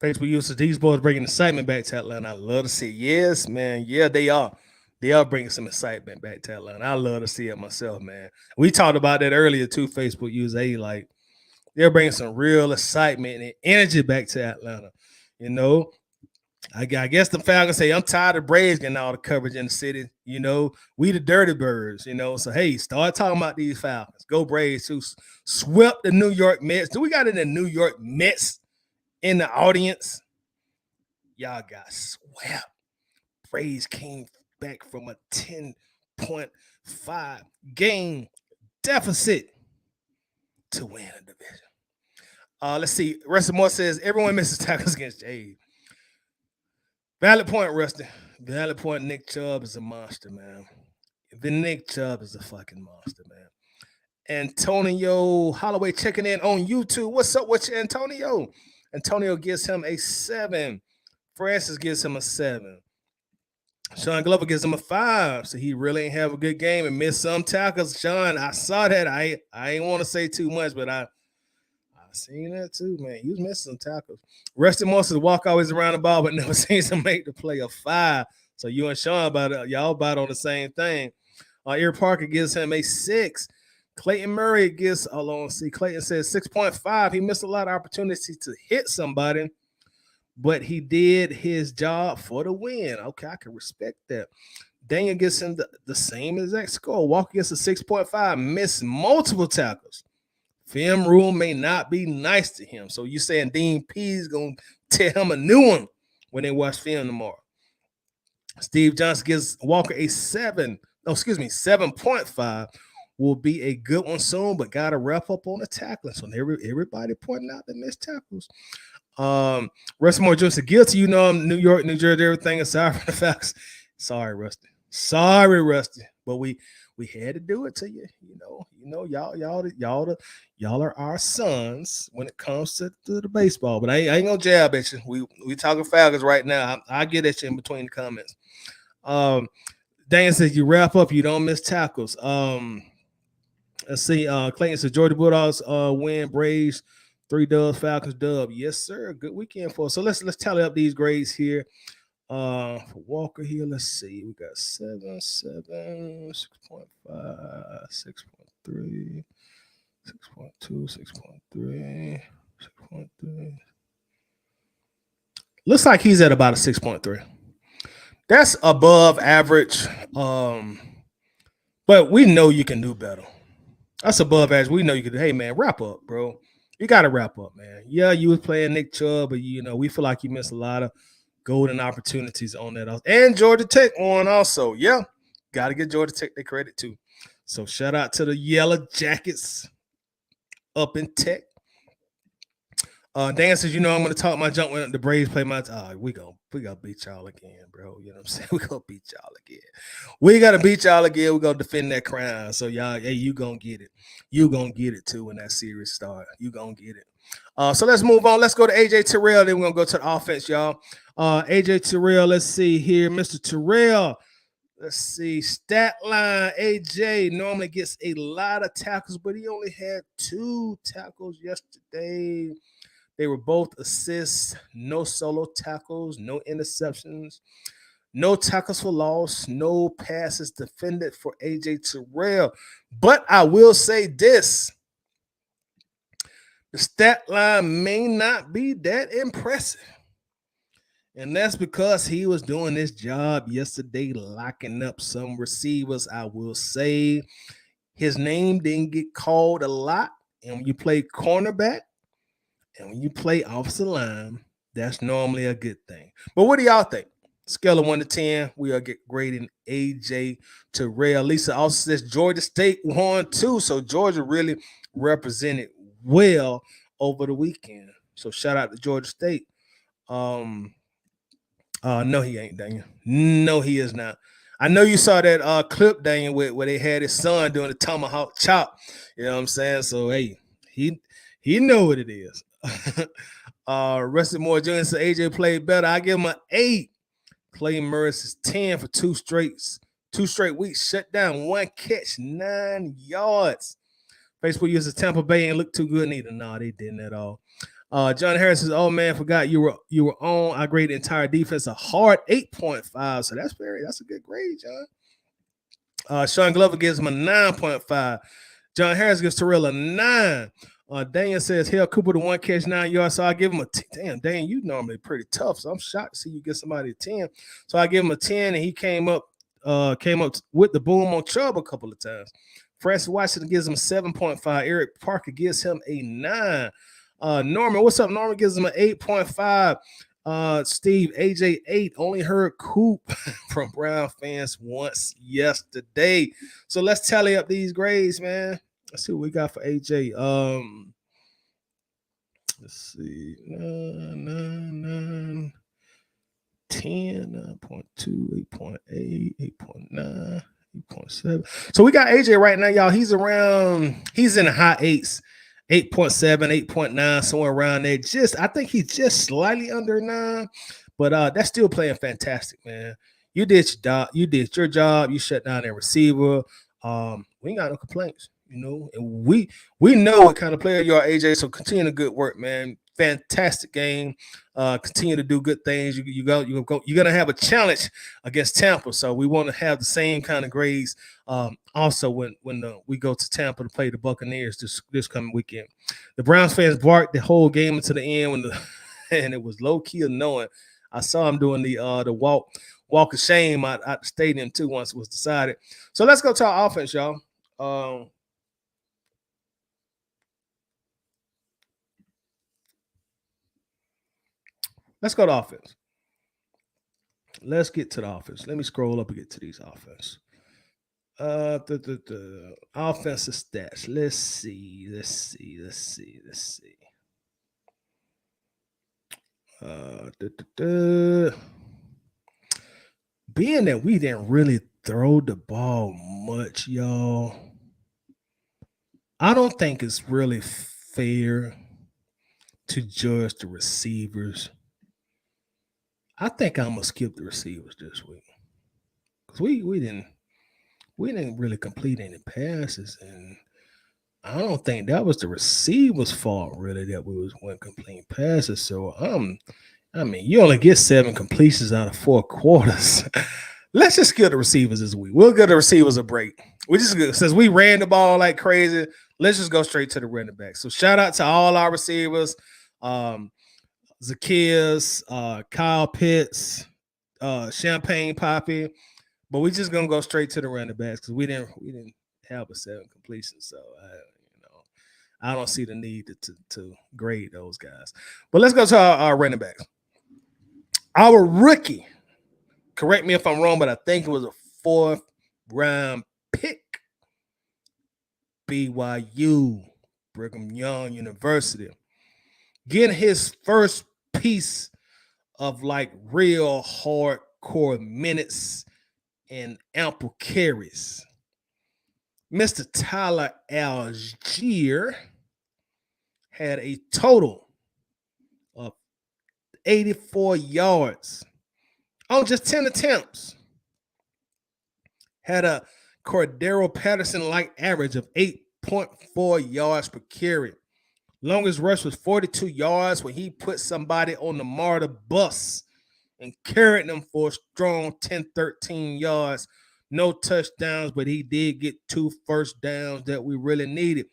Facebook users, these boys bringing excitement back to Atlanta. I love to see. Yes, man. Yeah, they are. They are bringing some excitement back to Atlanta. I love to see it myself, man. We talked about that earlier too. Facebook users, like they're bringing some real excitement and energy back to Atlanta. You know, I guess the Falcons say, I'm tired of Braves getting all the coverage in the city. You know, we the dirty birds, you know. So, hey, start talking about these Falcons. Go Braves, who swept the New York Mets. Do we got any New York Mets in the audience? Y'all got swept. Braves came back from a 10.5 game deficit to win a division. Let's see. Rusty Moore says everyone misses tackles against Jade. Valid point, Rusty. Valid point. Nick Chubb is a monster, man. The Nick Chubb is a fucking monster, man. Antonio Holloway checking in on YouTube. What's up with you, Antonio? Antonio gives him a 7. Francis gives him a 7. Sean Glover gives him a 5. So he really ain't have a good game and missed some tackles. Sean, I saw that. I ain't want to say too much, but I seen that too, man. He was missing some tackles. Rusty Moss walk always around the ball, but never seems to make the play of 5. So you and Sean y'all about on the same thing. Ear Parker gives him a 6. Clayton Murray gives, Clayton says 6.5. He missed a lot of opportunities to hit somebody, but he did his job for the win. Okay, I can respect that. Daniel gets him the same exact score. Walker gets a 6.5. Missed multiple tackles. Film rule may not be nice to him. So you saying Dean P is going to tell him a new one when they watch film tomorrow. Steve Johnson gives Walker a 7.5. Will be a good one soon, but got to wrap up on the tackling. So everybody pointing out the missed tackles. Rusty Moore Jr. guilty. You know I'm New York, New Jersey, everything aside from the facts. Sorry, Rusty. Sorry, Rusty. But we had to do it to you. You know, y'all are our sons when it comes to the baseball. But I ain't gonna jab at you. We talking Falcons right now. I get at you in between the comments. Dan says you wrap up, you don't miss tackles. Let's see. Clayton says Georgia Bulldogs win, Braves 3 dubs, Falcons dub. Yes, sir. Good weekend for us. So let's tally up these grades here. For Walker here, let's see. We got 7, 6.5, 6.3, 6.2, 6.3, 6.3. Looks like he's at about a 6.3. That's above average. But we know you can do better. That's above average. We know you can do. Hey, man, wrap up, bro. You got to wrap up, man. Yeah, you was playing Nick Chubb, but, we feel like you missed a lot of golden opportunities on that. And Georgia Tech on also. Yeah, got to get Georgia Tech their credit, too. So, shout out to the Yellow Jackets up in Tech. Dan says, I'm going to talk my junk when the Braves play my we gonna beat y'all again, bro. You know what I'm saying? We gonna beat y'all again. We got to beat y'all again. We're going to defend that crown. So, y'all, hey, you going to get it. You going to get it, too, when that series starts. You going to get it. So, let's move on. Let's go to A.J. Terrell. Then we're going to go to the offense, y'all. A.J. Terrell, let's see here. Mr. Terrell, let's see. Stat line, A.J. normally gets a lot of tackles, but he only had 2 tackles yesterday. They were both assists, no solo tackles, no interceptions, no tackles for loss, no passes defended for A.J. Terrell. But I will say this. The stat line may not be that impressive. And that's because he was doing this job yesterday, locking up some receivers. I will say his name didn't get called a lot. And when you play cornerback, and when you play offensive line, that's normally a good thing. But what do y'all think? Scale of 1 to 10, we are grading A.J. Terrell. Lisa also says Georgia State won too, so Georgia really represented well over the weekend. So shout out to Georgia State. No, he ain't, Daniel. No, he is not. I know you saw that clip, Daniel, where they had his son doing the tomahawk chop. You know what I'm saying? So hey, he know what it is. Rusty Moore Jr. said AJ played better. I give him an 8. Clayton Murray is 10 for 2 straight weeks. Shut down, 1 catch, 9 yards. Facebook uses Tampa Bay and looked too good neither. No, they didn't at all. John Harris says, "Oh man, forgot you were on." I grade the entire defense a hard 8.5. So that's a good grade, John. Sean Glover gives him a 9.5. John Harris gives Terrell a 9. Daniel says, "Hell, Cooper the 1 catch, 9 yards." So I give him a 10. Damn, Dan, you normally pretty tough. So I'm shocked to see you get somebody a 10. So I give him a 10, and he came up with the boom on Chubb a couple of times. Francis Washington gives him a 7.5. Eric Parker gives him a 9. Norman, what's up? Norman gives him an 8.5. Steve, AJ 8. Only heard Coop from Brown fans once yesterday. So let's tally up these grades, man. Let's see what we got for AJ. Let's see. 9, 10, 9.2, 8.8, 8.9, 8.7. So we got AJ right now, y'all. He's in the high eights, 8.7, 8.9, somewhere around there. I think he's just slightly under 9, but that's still playing fantastic, man. You did your job. You did your job. You shut down their receiver. We ain't got no complaints, and we know what kind of player you are, AJ. So continue the good work, man. Fantastic game. Continue to do good things. You're gonna have a challenge against Tampa, so we want to have the same kind of grades. Also, when we go to Tampa to play the Buccaneers this coming weekend, the Browns fans barked the whole game until the end and it was low key annoying. I saw him doing the walk of shame at the stadium too once it was decided. So let's go to our offense, y'all. Let's go to offense. Let's get to the offense. Let me scroll up and get to these offense. The offensive stats. Let's see. Being that we didn't really throw the ball much, y'all, I don't think it's really fair to judge the receivers. I think I'm gonna skip the receivers this week because we didn't really complete any passes, and I don't think that was the receivers' fault really that we weren't completing passes. So you only get 7 completions out of 4 quarters. Let's just give the receivers this week. We'll give the receivers a break. Since we ran the ball like crazy, let's just go straight to the running back. So shout out to all our receivers. Zacchaeus, Kyle Pitts, Champagne Poppy, but we just gonna go straight to the running backs because we didn't have a 7 completion, so I don't see the need to grade those guys. But let's go to our running backs. Our rookie, correct me if I'm wrong, but I think it was a 4th round pick. BYU, Brigham Young University, getting his first piece of like real hardcore minutes and ample carries. Mr. Tyler Algier had a total of 84 yards on just 10 attempts. Had a Cordero Patterson-like average of 8.4 yards per carry. Longest rush was 42 yards when he put somebody on the MARTA bus and carried them for a strong 10-13 yards. No touchdowns, but he did get 2 first downs that we really needed.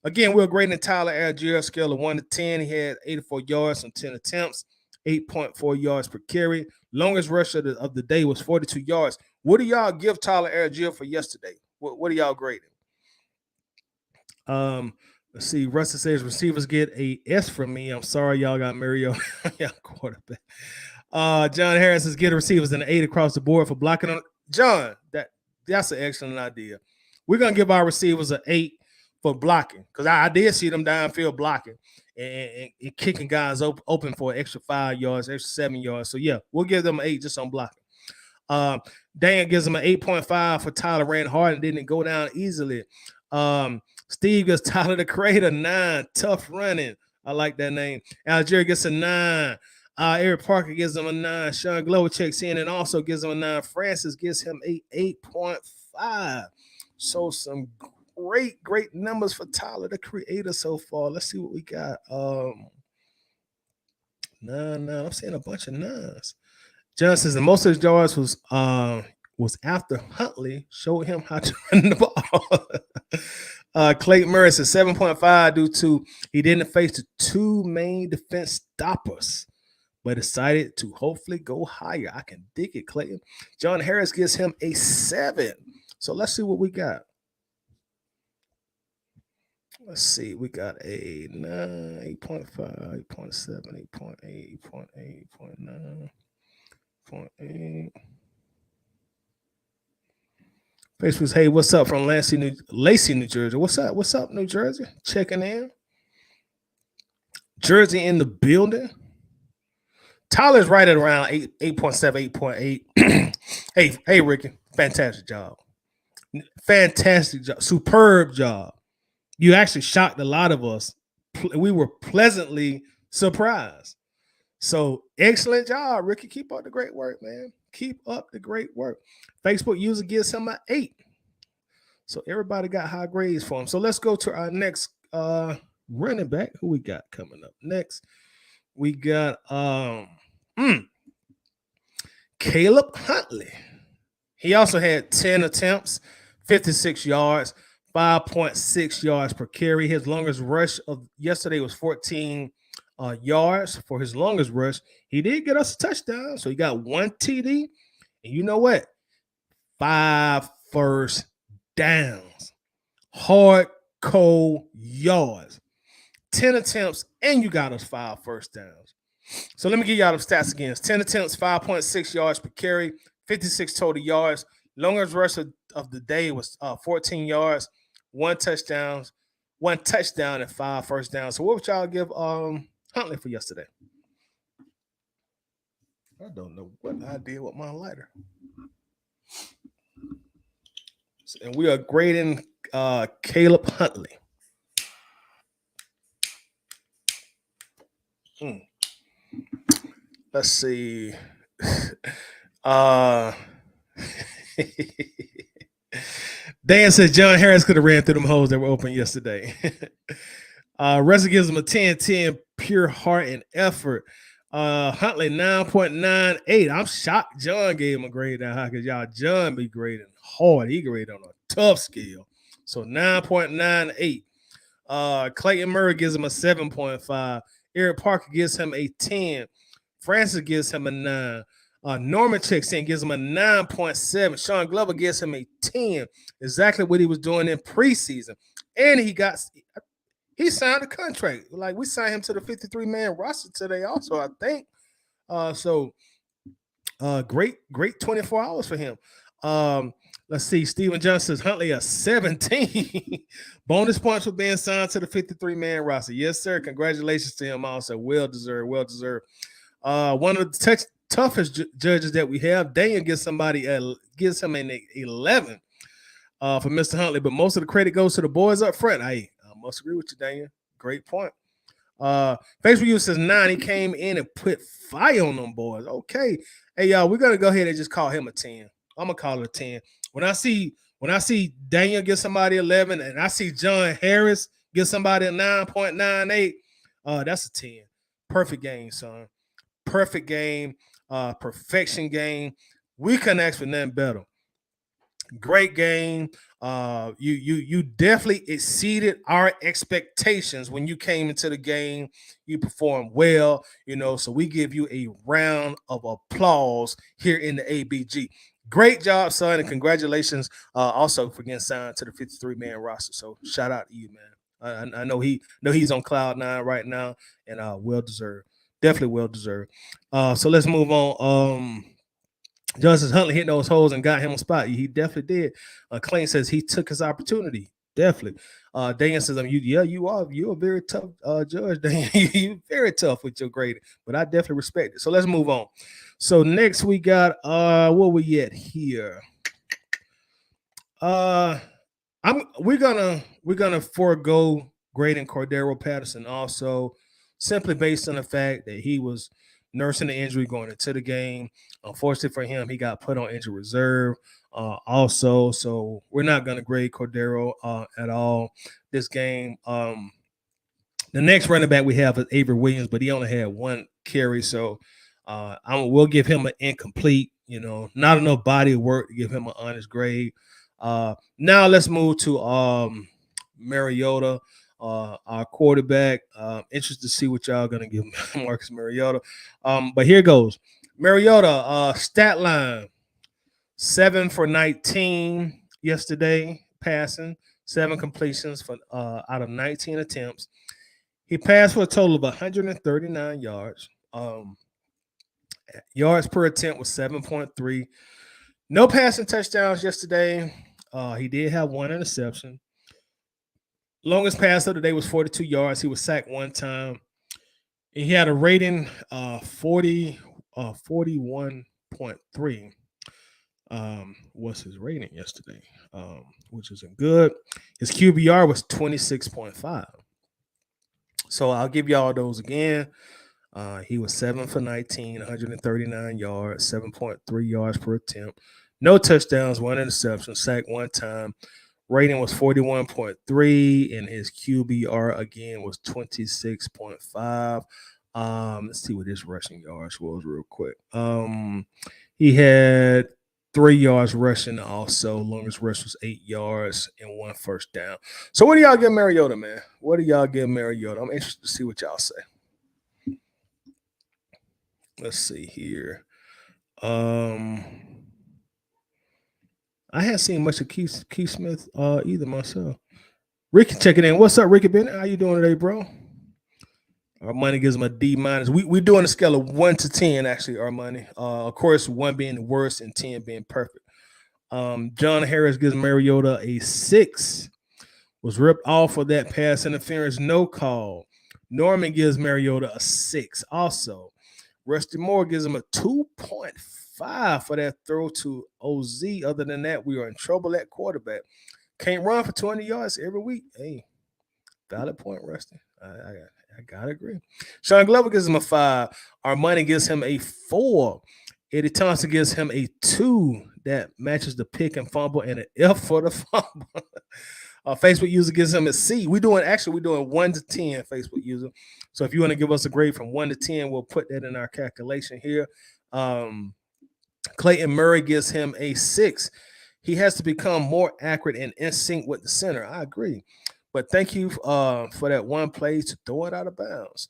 Again, we're grading Tyler Algier scale of 1 to 10. He had 84 yards on 10 attempts, 8.4 yards per carry. Longest rush of the day was 42 yards. What do y'all give Tyler Algier for yesterday? What do y'all grading? Let's see. Rusty says receivers get a S from me. I'm sorry, y'all got Mariota. Yeah, quarterback. John Harris says get receivers an 8 across the board for blocking on. John, that's an excellent idea. We're gonna give our receivers an 8 for blocking because I did see them downfield blocking and kicking guys open for an extra 5 yards, extra 7 yards. So yeah, we'll give them an 8 just on blocking. Dan gives them an 8.5 for Tyler ran hard and didn't go down easily. Steve gives Tyler the Creator 9. Tough running. I like that name. Algier gets a 9. Eric Parker gives him a 9. Sean Glover checks in and also gives him a 9. Francis gives him a 8.5. So some great numbers for Tyler the Creator so far. Let's see what we got. 9. I'm seeing a bunch of 9s. John says the most of his yards was after Huntley showed him how to run the ball. Clayton Murray says 7.5 due to he didn't face the 2 main defense stoppers, but decided to hopefully go higher. I can dig it, Clayton. John Harris gives him a 7. So let's see what we got. Let's see. We got a 9, 8.5, 8.7, 8.8, 8.8, 8.9, 8.8. Facebook, hey, what's up from Lacey, New Jersey? What's up, New Jersey? Checking in. Jersey in the building. Tyler's right at around 8.7, 8.8. Hey, Ricky, fantastic job. Fantastic job. Superb job. You actually shocked a lot of us. We were pleasantly surprised. So excellent job, Ricky. Keep up the great work, man. Keep up the great work. Facebook user gives him an 8. So everybody got high grades for him. So let's go to our next running back. Who we got coming up next? We got Caleb Huntley. He also had 10 attempts, 56 yards, 5.6 yards per carry. His longest rush of yesterday was 14 yards for his longest rush. He did get us a touchdown, so he got 1 TD. And you know what? 5 first downs. Hard, cold yards. 10 attempts, and you got us 5 first downs. So let me give y'all the stats again. 10 attempts, 5.6 yards per carry, 56 total yards. Longest rush of the day was 14 yards, 1 touchdown, and 5 first downs. So what would y'all give Huntley for yesterday? I don't know what I did with my lighter. And we are grading Caleb Huntley. Let's see. Dan says John Harris could have ran through them holes that were open yesterday. Reza gives him a 10-10 pure heart and effort. Huntley 9.98. I'm shocked John gave him a grade that high because y'all John be grading hard. He graded on a tough scale. So 9.98. Clayton Murray gives him a 7.5. Eric Parker gives him a 10. Francis gives him a 9. Norman checks in, gives him a 9.7. Sean Glover gives him a 10. Exactly what he was doing in preseason. And he signed a contract. Like we signed him to the 53-man roster today also, I think. Great 24 hours for him. Let's see. Steven Johnson says Huntley a 17. Bonus points for being signed to the 53-man roster. Yes, sir. Congratulations to him also. Well deserved. One of the toughest judges that we have, Daniel gives him an 11 for Mr. Huntley, but most of the credit goes to the boys up front. I must agree with you, Daniel. Great point. Facebook User says 9. He came in and put fire on them boys. Okay. Hey, y'all, we're going to go ahead and just call him a 10. I'm going to call it a 10. When I see Daniel give somebody 11 and I see John Harris give somebody a 9.98, that's a 10. Perfect game, son. Perfect game. Perfection game. We couldn't ask for nothing better. Great game. You definitely exceeded our expectations when you came into the game. You performed well, so we give you a round of applause here in the ABG. Great job, son, and congratulations also for getting signed to the 53-man roster. So shout out to you, man. I know he's on cloud 9 right now, and well deserved. Definitely well deserved. So let's move on. Justice Huntley hit those holes and got him a spot. He definitely did. Clayton says he took his opportunity. Definitely. Dan says, you're a very tough judge, Dan. You're very tough with your grading, but I definitely respect it. So let's move on. So next we got where we at here? We're gonna forego grading Cordero Patterson also, simply based on the fact that he was nursing the injury going into the game. Unfortunately for him, he got put on injured reserve also. So we're not going to grade Cordero at all this game. The next running back we have is Avery Williams, but he only had 1 carry. So we'll give him an incomplete, not enough body of work to give him an honest grade. Now let's move to Mariota. Our quarterback. Interested to see what y'all gonna give Marcus Mariota. But here goes. Mariota stat line: 7 for 19 yesterday passing, 7 completions for out of 19 attempts. He passed for a total of 139 yards. Yards per attempt was 7.3. No passing touchdowns yesterday. He did have 1 interception. Longest pass of the day was 42 yards. He was sacked 1 time. He had a rating 41.3 was his rating yesterday, which isn't good. His QBR was 26.5. So I'll give y'all those again. He was 7 for 19, 139 yards, 7.3 yards per attempt. No touchdowns, one interception, sack one time. Rating was 41.3, and his QBR again was 26.5. Let's see what his rushing yards was real quick. He had 3 yards rushing also. Longest rush was 8 yards and 1 first down. So what do y'all give Mariota, man? What do y'all give Mariota? I'm interested to see what y'all say. Let's see here. I haven't seen much of Keith Smith either myself. Ricky checking in. What's up, Ricky Bennett? How you doing today, bro? Our money gives him a D minus. We're doing a scale of 1 to 10, actually, our money. Of course, 1 being the worst and 10 being perfect. John Harris gives Mariota a 6. Was ripped off of that pass interference, no call. Norman gives Mariota a 6 also. Rusty Moore gives him a 2.5 for that throw to OZ. Other than that, we are in trouble at quarterback. Can't run for 20 yards every week. Hey, valid point, Rusty. I gotta agree. Sean Glover gives him a 5. Our money gives him a 4. Eddie Thompson gives him a 2. That matches the pick and fumble, and an F for the fumble. Facebook user gives him a C. We're doing 1 to 10 Facebook user. So if you want to give us a grade from 1 to 10, we'll put that in our calculation here. Clayton Murray gives him a 6. He has to become more accurate and in sync with the center. I agree. But thank you for that one play to throw it out of bounds.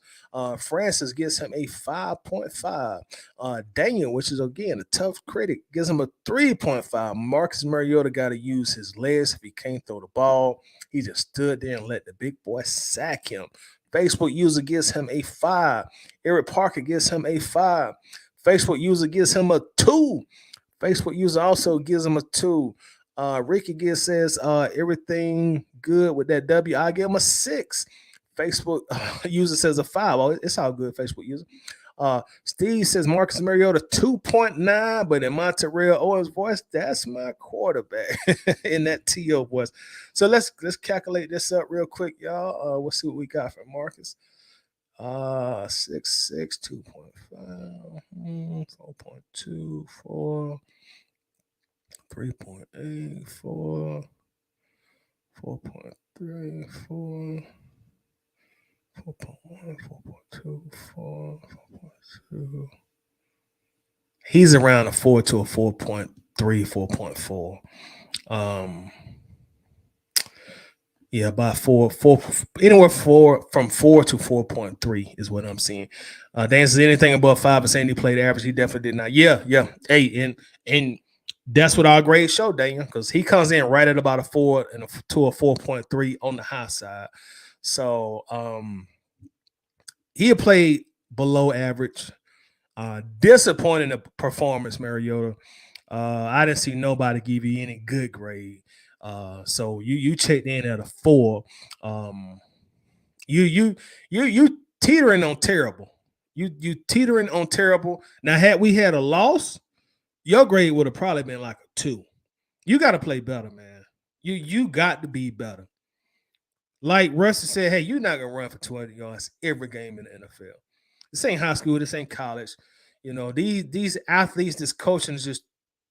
Francis gives him a 5.5. Daniel, which is, again, a tough critic, gives him a 3.5. Marcus Mariota got to use his legs if he can't throw the ball. He just stood there and let the big boy sack him. Facebook user gives him a 5. Eric Parker gives him a 5. Facebook user gives him a 2. Facebook user also gives him a 2. Ricky Gibbs says everything good with that W. I give him a 6. Facebook user says a 5. Oh, it's all good, Facebook user. Steve says Marcus Mariota 2.9, but in my Terrell Owens voice, that's my quarterback in that TO voice. So let's calculate this up real quick, y'all. We'll see what we got for Marcus. 6, 2.5, 4.2, 4. 3.8, 4, 4.3, 4, 4.1, 4.2, 4, 4.2. He's around a 4 to a 4.3, 4.4. Yeah, about 4, anywhere from 4 to 4.3 is what I'm seeing. Dan says anything above 5% he played average. He definitely did not. Yeah. Hey, and that's what our grades show, Daniel, because he comes in right at about a 4 and to a 4.3 on the high side. So he played below average. Disappointing performance, Mariota. I didn't see nobody give you any good grade. So you checked in at a 4. You teetering on terrible. You teetering on terrible. Now, had we had a loss, your grade would have probably been like a 2. You got to play better, man. You got to be better. Like Rusty said, hey, you're not gonna run for 200 yards every game in the NFL. This ain't high school. This ain't college. You know, these athletes, this coaching is just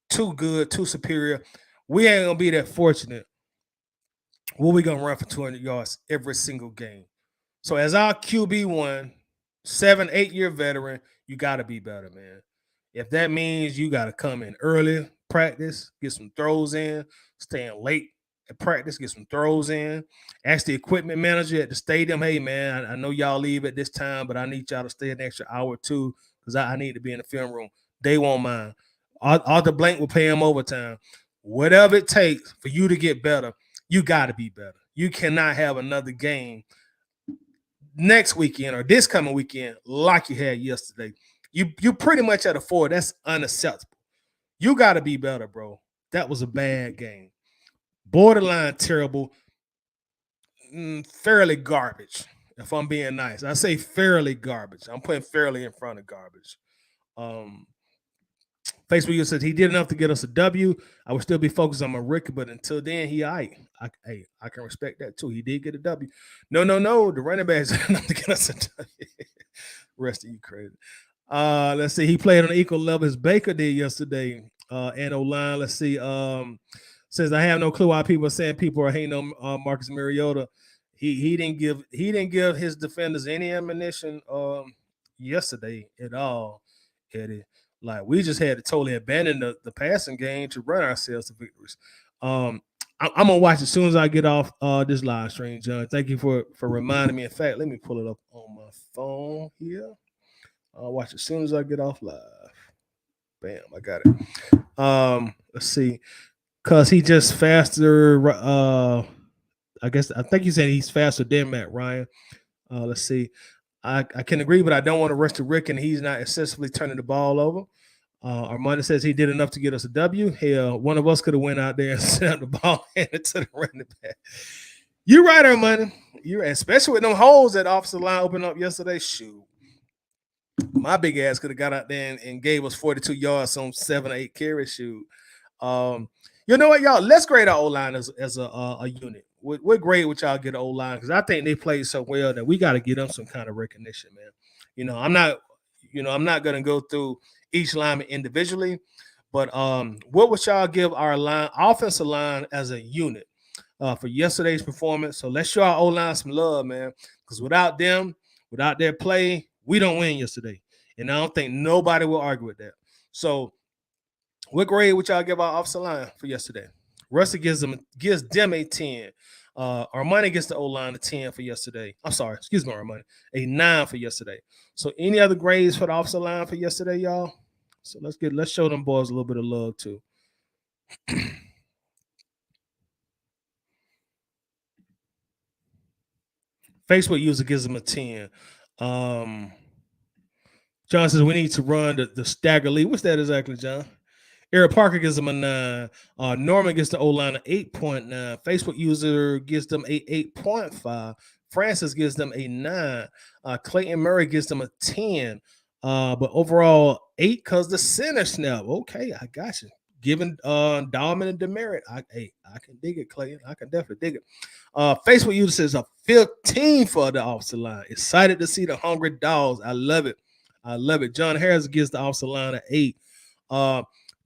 too good, too superior. We ain't gonna be that fortunate. Well, we gonna run for 200 yards every single game. So as our QB1, 7-8 year veteran, you got to be better, man. If that means you got to come in early, practice, get some throws in, staying late at practice, get some throws in. Ask the equipment manager at the stadium, hey, man, I know y'all leave at this time, but I need y'all to stay an extra hour or two because I need to be in the film room. They won't mind. Arthur Blank will pay him overtime. Whatever it takes for you to get better, you got to be better. You cannot have another game next weekend or this coming weekend like you had yesterday. You pretty much at a 4. That's unacceptable. You got to be better, bro. That was a bad game. Borderline terrible, fairly garbage. If I'm being nice, I say fairly garbage. I'm putting fairly in front of garbage. Facebook user says he did enough to get us a W. I would still be focused on my Ricky, but until then, he I can respect that too. He did get a W. No. The running backs did enough to get us a W. Rest of you crazy. Let's see. He played on an equal level as Baker did yesterday. And O-line. Let's see. Says I have no clue why people are saying people are hating on Marcus Mariota. He didn't give his defenders any ammunition yesterday at all, Eddie. Like we just had to totally abandon the passing game to run ourselves to victories. I'm gonna watch as soon as I get off this live stream, John. Thank you for reminding me. In fact, let me pull it up on my phone here. I'll watch as soon as I get off live. Bam, I got it. Let's see. Cause he just faster. I think you said he's faster than Matt Ryan. Let's see. I can agree, but I don't want to rush to Rick, and he's not excessively turning the ball over. Armando says he did enough to get us a W. Hell, one of us could have went out there and set up the ball and handed to the running back. You're right, Armando. You're especially with them holes that offensive line opened up yesterday. Shoot, my big ass could have got out there and gave us 42 yards on 7 or 8 carries. Shoot. You know what, y'all? Let's grade our O-line as a unit. We're great with y'all get O-line because I think they played so well that we got to give them some kind of recognition, man. I'm not gonna go through each lineman individually, but what would y'all give our offensive line as a unit for yesterday's performance? So let's show our O-line some love, man, because without their play, we don't win yesterday, and I don't think nobody will argue with that. So what grade would y'all give our offensive line for yesterday? Rusty gives them a 10. Armani gets the O-line a 10 for yesterday. I'm sorry, excuse me, Armani, a 9 for yesterday. So any other grades for the offensive line for yesterday, y'all? So let's show them boys a little bit of love too. Facebook user gives them a 10. John says we need to run the stagger lead. What's that exactly, John? Eric Parker gives them a 9. Norman gets the O-line an 8.9. Facebook user gives them a 8.5. Francis gives them a 9. Clayton Murray gives them a 10. But overall 8 because the center snap. Okay, I got you. Giving Dahlman and demerit. I can dig it, Clayton. I can definitely dig it. Facebook user says a 15 for the offensive line. Excited to see the hungry dogs. I love it. John Harris gives the offensive line an 8.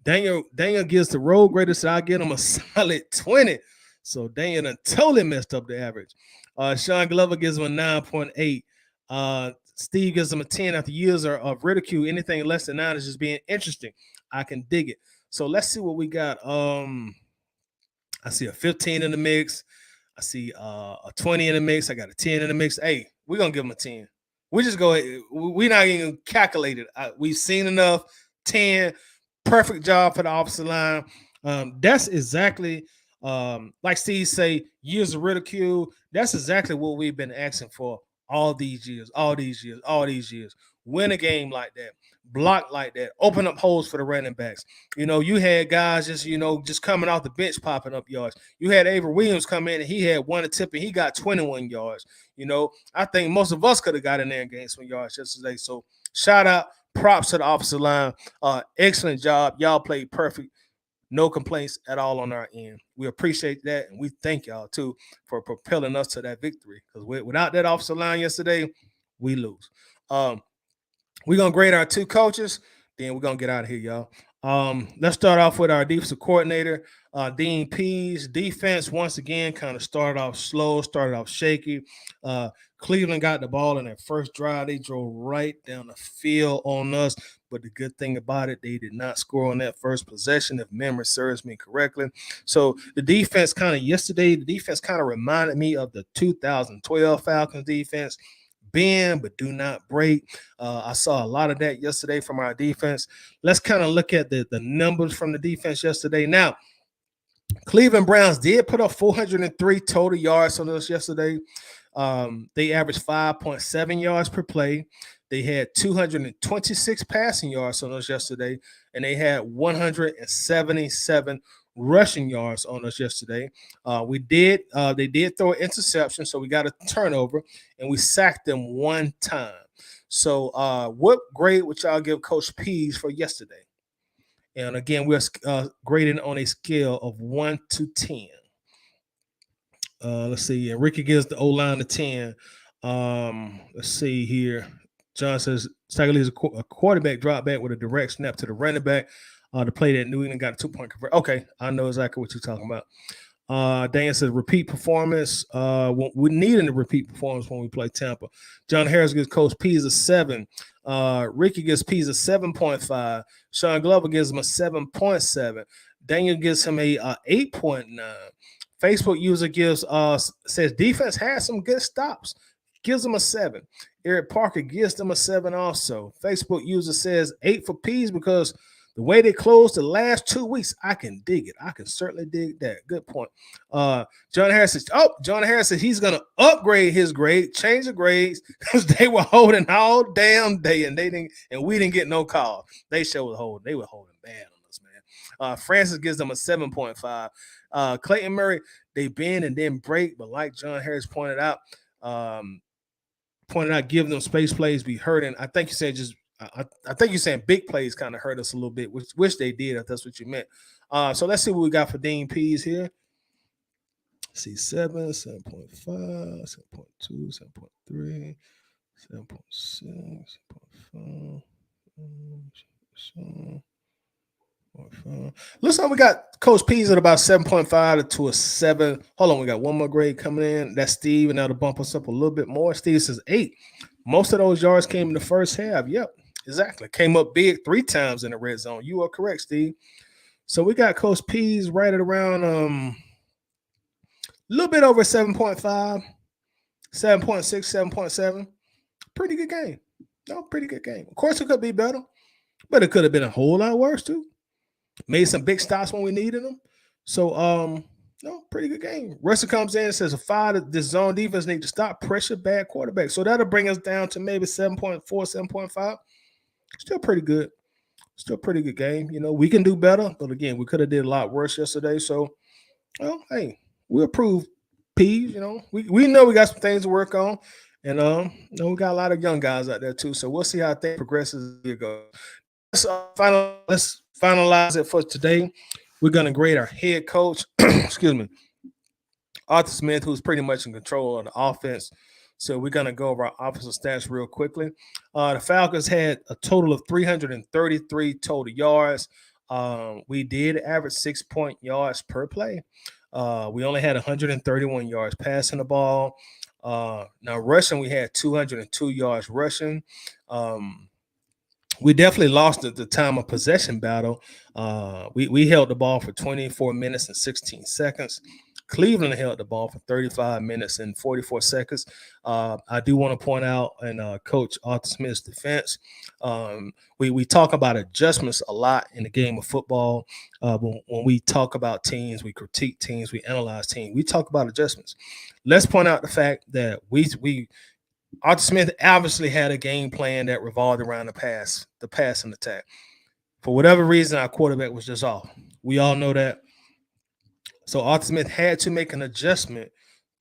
Daniel gives the road greatest. So I get him a solid 20. So Daniel done totally messed up the average. Sean Glover gives him a 9.8. Steve gives him a 10 after years of ridicule. Anything less than 9 is just being interesting. I can dig it. So let's see what we got. I see a 15 in the mix. I see a 20 in the mix. I got a 10 in the mix. Hey, we're going to give him a 10. We just go ahead. We're not even calculated. We've seen enough. 10. Perfect job for the offensive line. That's exactly like Steve say, years of ridicule. That's exactly what we've been asking for all these years. Win a game like that, block like that, open up holes for the running backs. You had guys just coming off the bench popping up yards. You had Avery Williams come in and he had one attempt and he got 21 yards. I think most of us could have got in there and gained some yards yesterday. So shout out. Props to the offensive line. Excellent job. Y'all played perfect. No complaints at all on our end. We appreciate that, and we thank y'all, too, for propelling us to that victory. Because without that offensive line yesterday, we lose. We're going to grade our 2 coaches. Then we're going to get out of here, y'all. Let's start off with our defensive coordinator, Dean Pease. Defense, once again, kind of started off slow, started off shaky. Cleveland got the ball in that first drive. They drove right down the field on us. But the good thing about it, they did not score on that first possession, if memory serves me correctly. So the defense kind of reminded me of the 2012 Falcons defense. Bend, but do not break. I saw a lot of that yesterday from our defense. Let's kind of look at the numbers from the defense yesterday. Now, Cleveland Browns did put up 403 total yards on us yesterday. They averaged 5.7 yards per play. They had 226 passing yards on us yesterday, and they had 177 rushing yards on us yesterday. They did throw an interception, so we got a turnover, and we sacked them one time. So what grade would y'all give Coach Pease for yesterday? And again, we're grading on a scale of 1 to 10. Let's see. Yeah, Ricky gives the O-line a 10. Let's see here. John says Staggerly is a quarterback drop back with a direct snap to the running back. The play that New England got a 2-point conversion. Okay, I know exactly what you're talking about. Dan says repeat performance. We need a repeat performance when we play Tampa. John Harris gives Coach Pease a 7. Ricky gives Pease a 7.5. Sean Glover gives him a 7.7. Daniel gives him a 8.9. Facebook user says defense has some good stops. Gives them a 7. Eric Parker gives them a 7 also. Facebook user says 8 for Pease because the way they closed the last 2 weeks, I can dig it. I can certainly dig that. Good point. John Harris says he's going to upgrade his grade, change the grades because they were holding all damn day and we didn't get no call. They was holding. They were holding bad on us, man. Francis gives them a 7.5. Clayton Murray, they bend and then break, but like John Harris pointed out, give them space plays be hurting. I think you said I think you're saying big plays kind of hurt us a little bit, which they did, if that's what you meant. So let's see what we got for Dean Pease here. Let's see, 7, 7.5, 7.2, 7.3, 7.6, 7.5. Looks like we got Coach Pease at about 7.5 to a 7. Hold on, we got one more grade coming in. That's Steve, and that'll bump us up a little bit more. Steve says 8. Most of those yards came in the first half. Yep, exactly. Came up big 3 times in the red zone. You are correct, Steve. So we got Coach Pease right at around a little bit over 7.5, 7.6, 7.7. Pretty good game. No, pretty good game. Of course, it could be better, but it could have been a whole lot worse too. Made some big stops when we needed them. So, pretty good game. Russell comes in and says, this zone defense need to stop pressure bad quarterback. So that'll bring us down to maybe 7.4, 7.5. Still pretty good. Still pretty good game. You know, we can do better, but again, we could have did a lot worse yesterday. So, hey, we approve Pease. You know, we know we got some things to work on. And we got a lot of young guys out there too. So we'll see how things progresses as we go. Let's finalize it for today. We're going to grade our head coach, excuse me, Arthur Smith, who's pretty much in control of the offense. So we're going to go over our offensive stats real quickly. The Falcons had a total of 333 total yards. We did average 6 yards per play. We only had 131 yards passing the ball. Now rushing, we had 202 yards rushing. We definitely lost the time of possession battle. We held the ball for 24 minutes and 16 seconds. Cleveland held the ball for 35 minutes and 44 seconds. I do want to point out in Coach Arthur Smith's defense, we talk about adjustments a lot in the game of football. When we talk about teams, we critique teams, we analyze teams, we talk about adjustments. Let's point out the fact that Arthur Smith obviously had a game plan that revolved around the pass and attack. For whatever reason, our quarterback was just off. We all know that. So Arthur Smith had to make an adjustment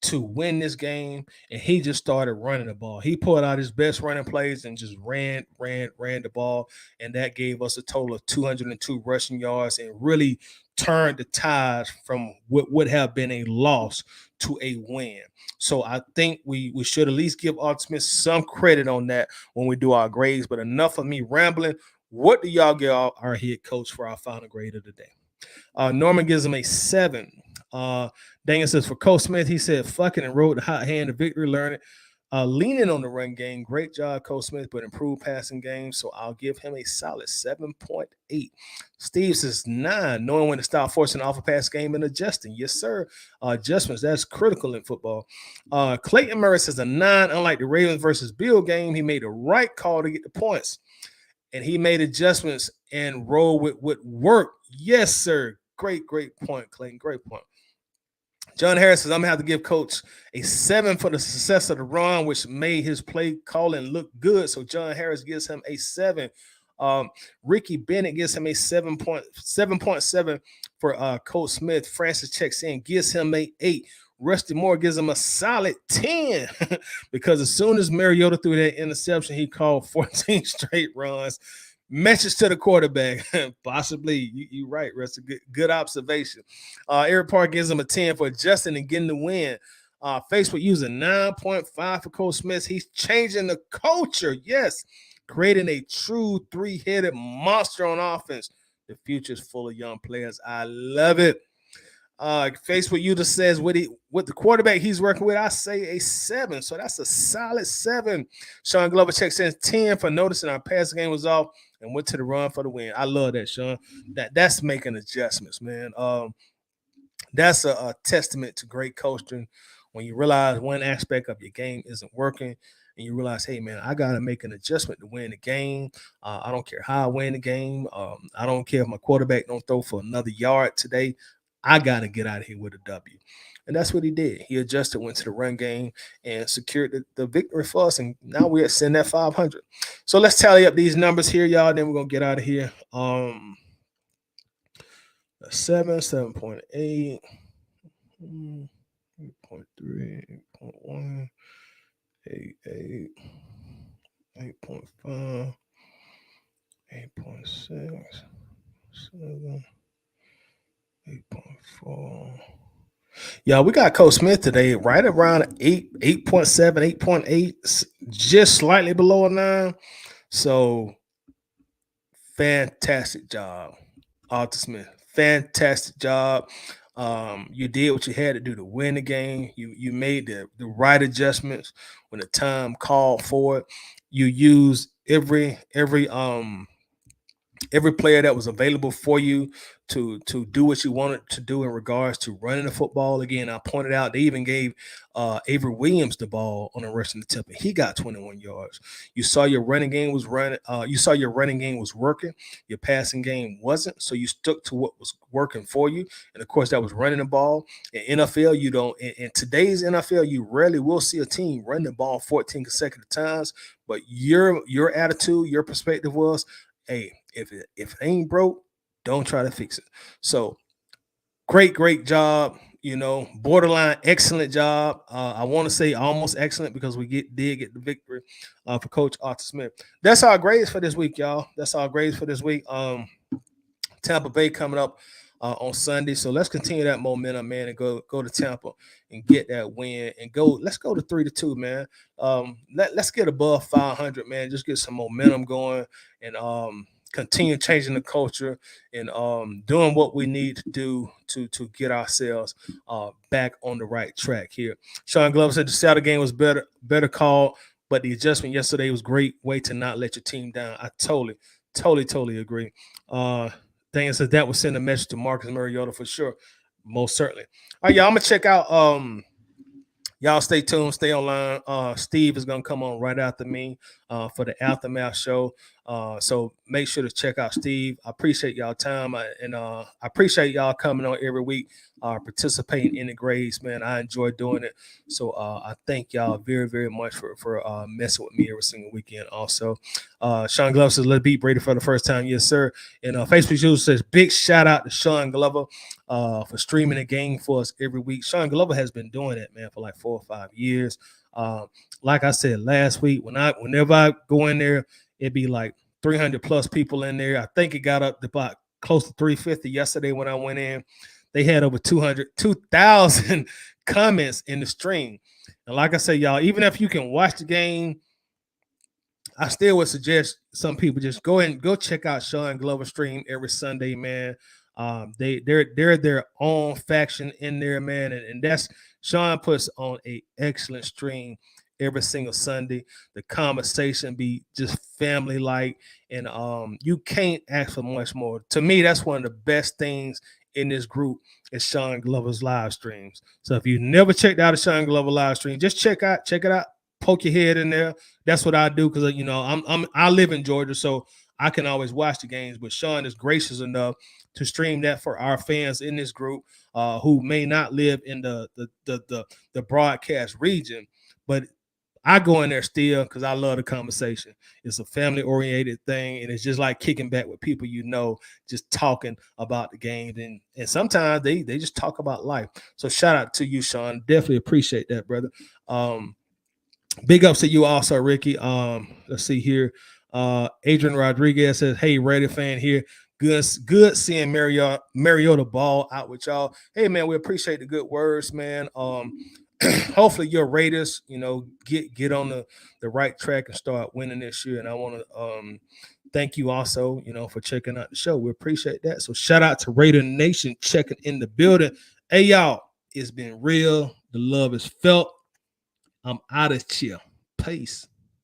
to win this game, and he just started running the ball. He pulled out his best running plays and just ran the ball, and that gave us a total of 202 rushing yards and really turned the tides from what would have been a loss to a win. So I think we should at least give Arthur Smith some credit on that when we do our grades. But enough of me rambling. What do y'all give our head coach for our final grade of the day? Norman gives him a 7. Daniel says for Coach Smith, he said fucking and rode the hot hand of victory, learning. Leaning on the run game. Great job, Coach Smith, but improved passing game. So I'll give him a solid 7.8. Steve says 9, knowing when to stop forcing off a pass game and adjusting. Yes, sir. Adjustments, that's critical in football. Clayton Murray says a 9. Unlike the Ravens versus Bill game, he made the right call to get the points. And he made adjustments and rolled with what worked. Yes, sir. Great point, Clayton. Great point. John Harris says, I'm going to have to give Coach a 7 for the success of the run, which made his play calling look good. So John Harris gives him a 7. Ricky Bennett gives him a 7.7 for Coach Smith. Francis checks in, gives him a 8. Rusty Moore gives him a solid 10 because as soon as Mariota threw that interception, he called 14 straight runs. Message to the quarterback, possibly. You're right, Russ. Good observation. Eric Park gives him a 10 for adjusting and getting the win. Facebook user 9.5 for Coach Smith. He's changing the culture. Yes, creating a true 3-headed monster on offense. The future is full of young players. I love it. Facebook user says with the quarterback he's working with, I say a 7. So that's a solid 7. Sean Glover checks in 10 for noticing our passing game was off and went to the run for the win. I love that, Sean. That's making adjustments, man. That's a testament to great coaching when you realize one aspect of your game isn't working and you realize, hey, man, I got to make an adjustment to win the game. I don't care how I win the game. I don't care if my quarterback don't throw for another yard today. I got to get out of here with a W. And that's what he did. He adjusted, went to the run game, and secured the victory for us. And now we're sitting at 500. So let's tally up these numbers here, y'all. Then we're going to get out of here. 7, 7.8, 8.3, 8.1, 8.8, 8.5, 8.6, 7, 8.4. Yeah, we got Coach Smith today right around 8.7, 8.8, just slightly below a 9. So fantastic job, Arthur Smith. Fantastic job. You did what you had to do to win the game. You made the right adjustments when the time called for it. You used every player that was available for you to do what you wanted to do in regards to running the football. Again, I pointed out they even gave Avery Williams the ball on a rushing attempt. He got 21 yards. You saw your running game was running. You saw your running game was working. Your passing game wasn't. So you stuck to what was working for you. And of course, that was running the ball. In NFL, you don't. In today's NFL, you rarely will see a team run the ball 14 consecutive times. But your attitude, your perspective was, hey, if it ain't broke, don't try to fix it. So great job. Borderline excellent job. I want to say almost excellent because we did get the victory for Coach Arthur Smith. That's our grades for this week, y'all. That's our grades for this week. Tampa Bay coming up on Sunday. So let's continue that momentum, man, and go to Tampa and get that win and go. Let's go to 3-2, man. Let's get above 500, man. Just get some momentum going and continue changing the culture and doing what we need to do to get ourselves back on the right track here. Sean Glover said the Saturday game was better call, but the adjustment yesterday was great way to not let your team down. I totally agree. Thing says that will send a message to Marcus Mariota for sure, most certainly. All right, y'all, I'm gonna check out. Y'all stay tuned, stay online. Steve is gonna come on right after me for the Aftermath show. So make sure to check out Steve. I appreciate y'all time and I appreciate y'all coming on every week, participating in the grades, man. I enjoy doing it. So I thank y'all very much for messing with me every single weekend. Also, Sean Glover says, "Let's beat Brady for the first time." Yes, sir. And Facebook user says, "Big shout out to Sean Glover for streaming the game for us every week." Sean Glover has been doing it, man, for like 4 or 5 years. Like I said last week, whenever I go in there, it'd be like 300 plus people in there. I think it got up to about close to 350 yesterday when I went in. They had over 2,000 comments in the stream. And like I say, y'all, even if you can watch the game, I still would suggest some people just go check out Sean Glover stream every Sunday, man. They're their own faction in there, man, and that's Sean puts on a excellent stream every single Sunday. The conversation be just family like, and you can't ask for much more. To me, that's one of the best things in this group is Sean Glover's live streams. So if you never checked out a Sean Glover live stream, just check it out. Poke your head in there. That's what I do because I live in Georgia, so I can always watch the games, but Sean is gracious enough to stream that for our fans in this group who may not live in the broadcast region. But I go in there still because I love the conversation. It's a family-oriented thing, and it's just like kicking back with people just talking about the game. And sometimes they just talk about life. So shout out to you, Sean. Definitely appreciate that, brother. Big ups to you also, Ricky. Let's see here. Adrian Rodriguez says, "Hey, Raider fan here. Good seeing Mariota ball out with y'all. Hey, man, we appreciate the good words, man. Hopefully your Raiders, get on the right track and start winning this year. And I want to thank you also, for checking out the show. We appreciate that. So shout out to Raider Nation checking in the building. Hey, y'all, it's been real. The love is felt. I'm out of here. Peace.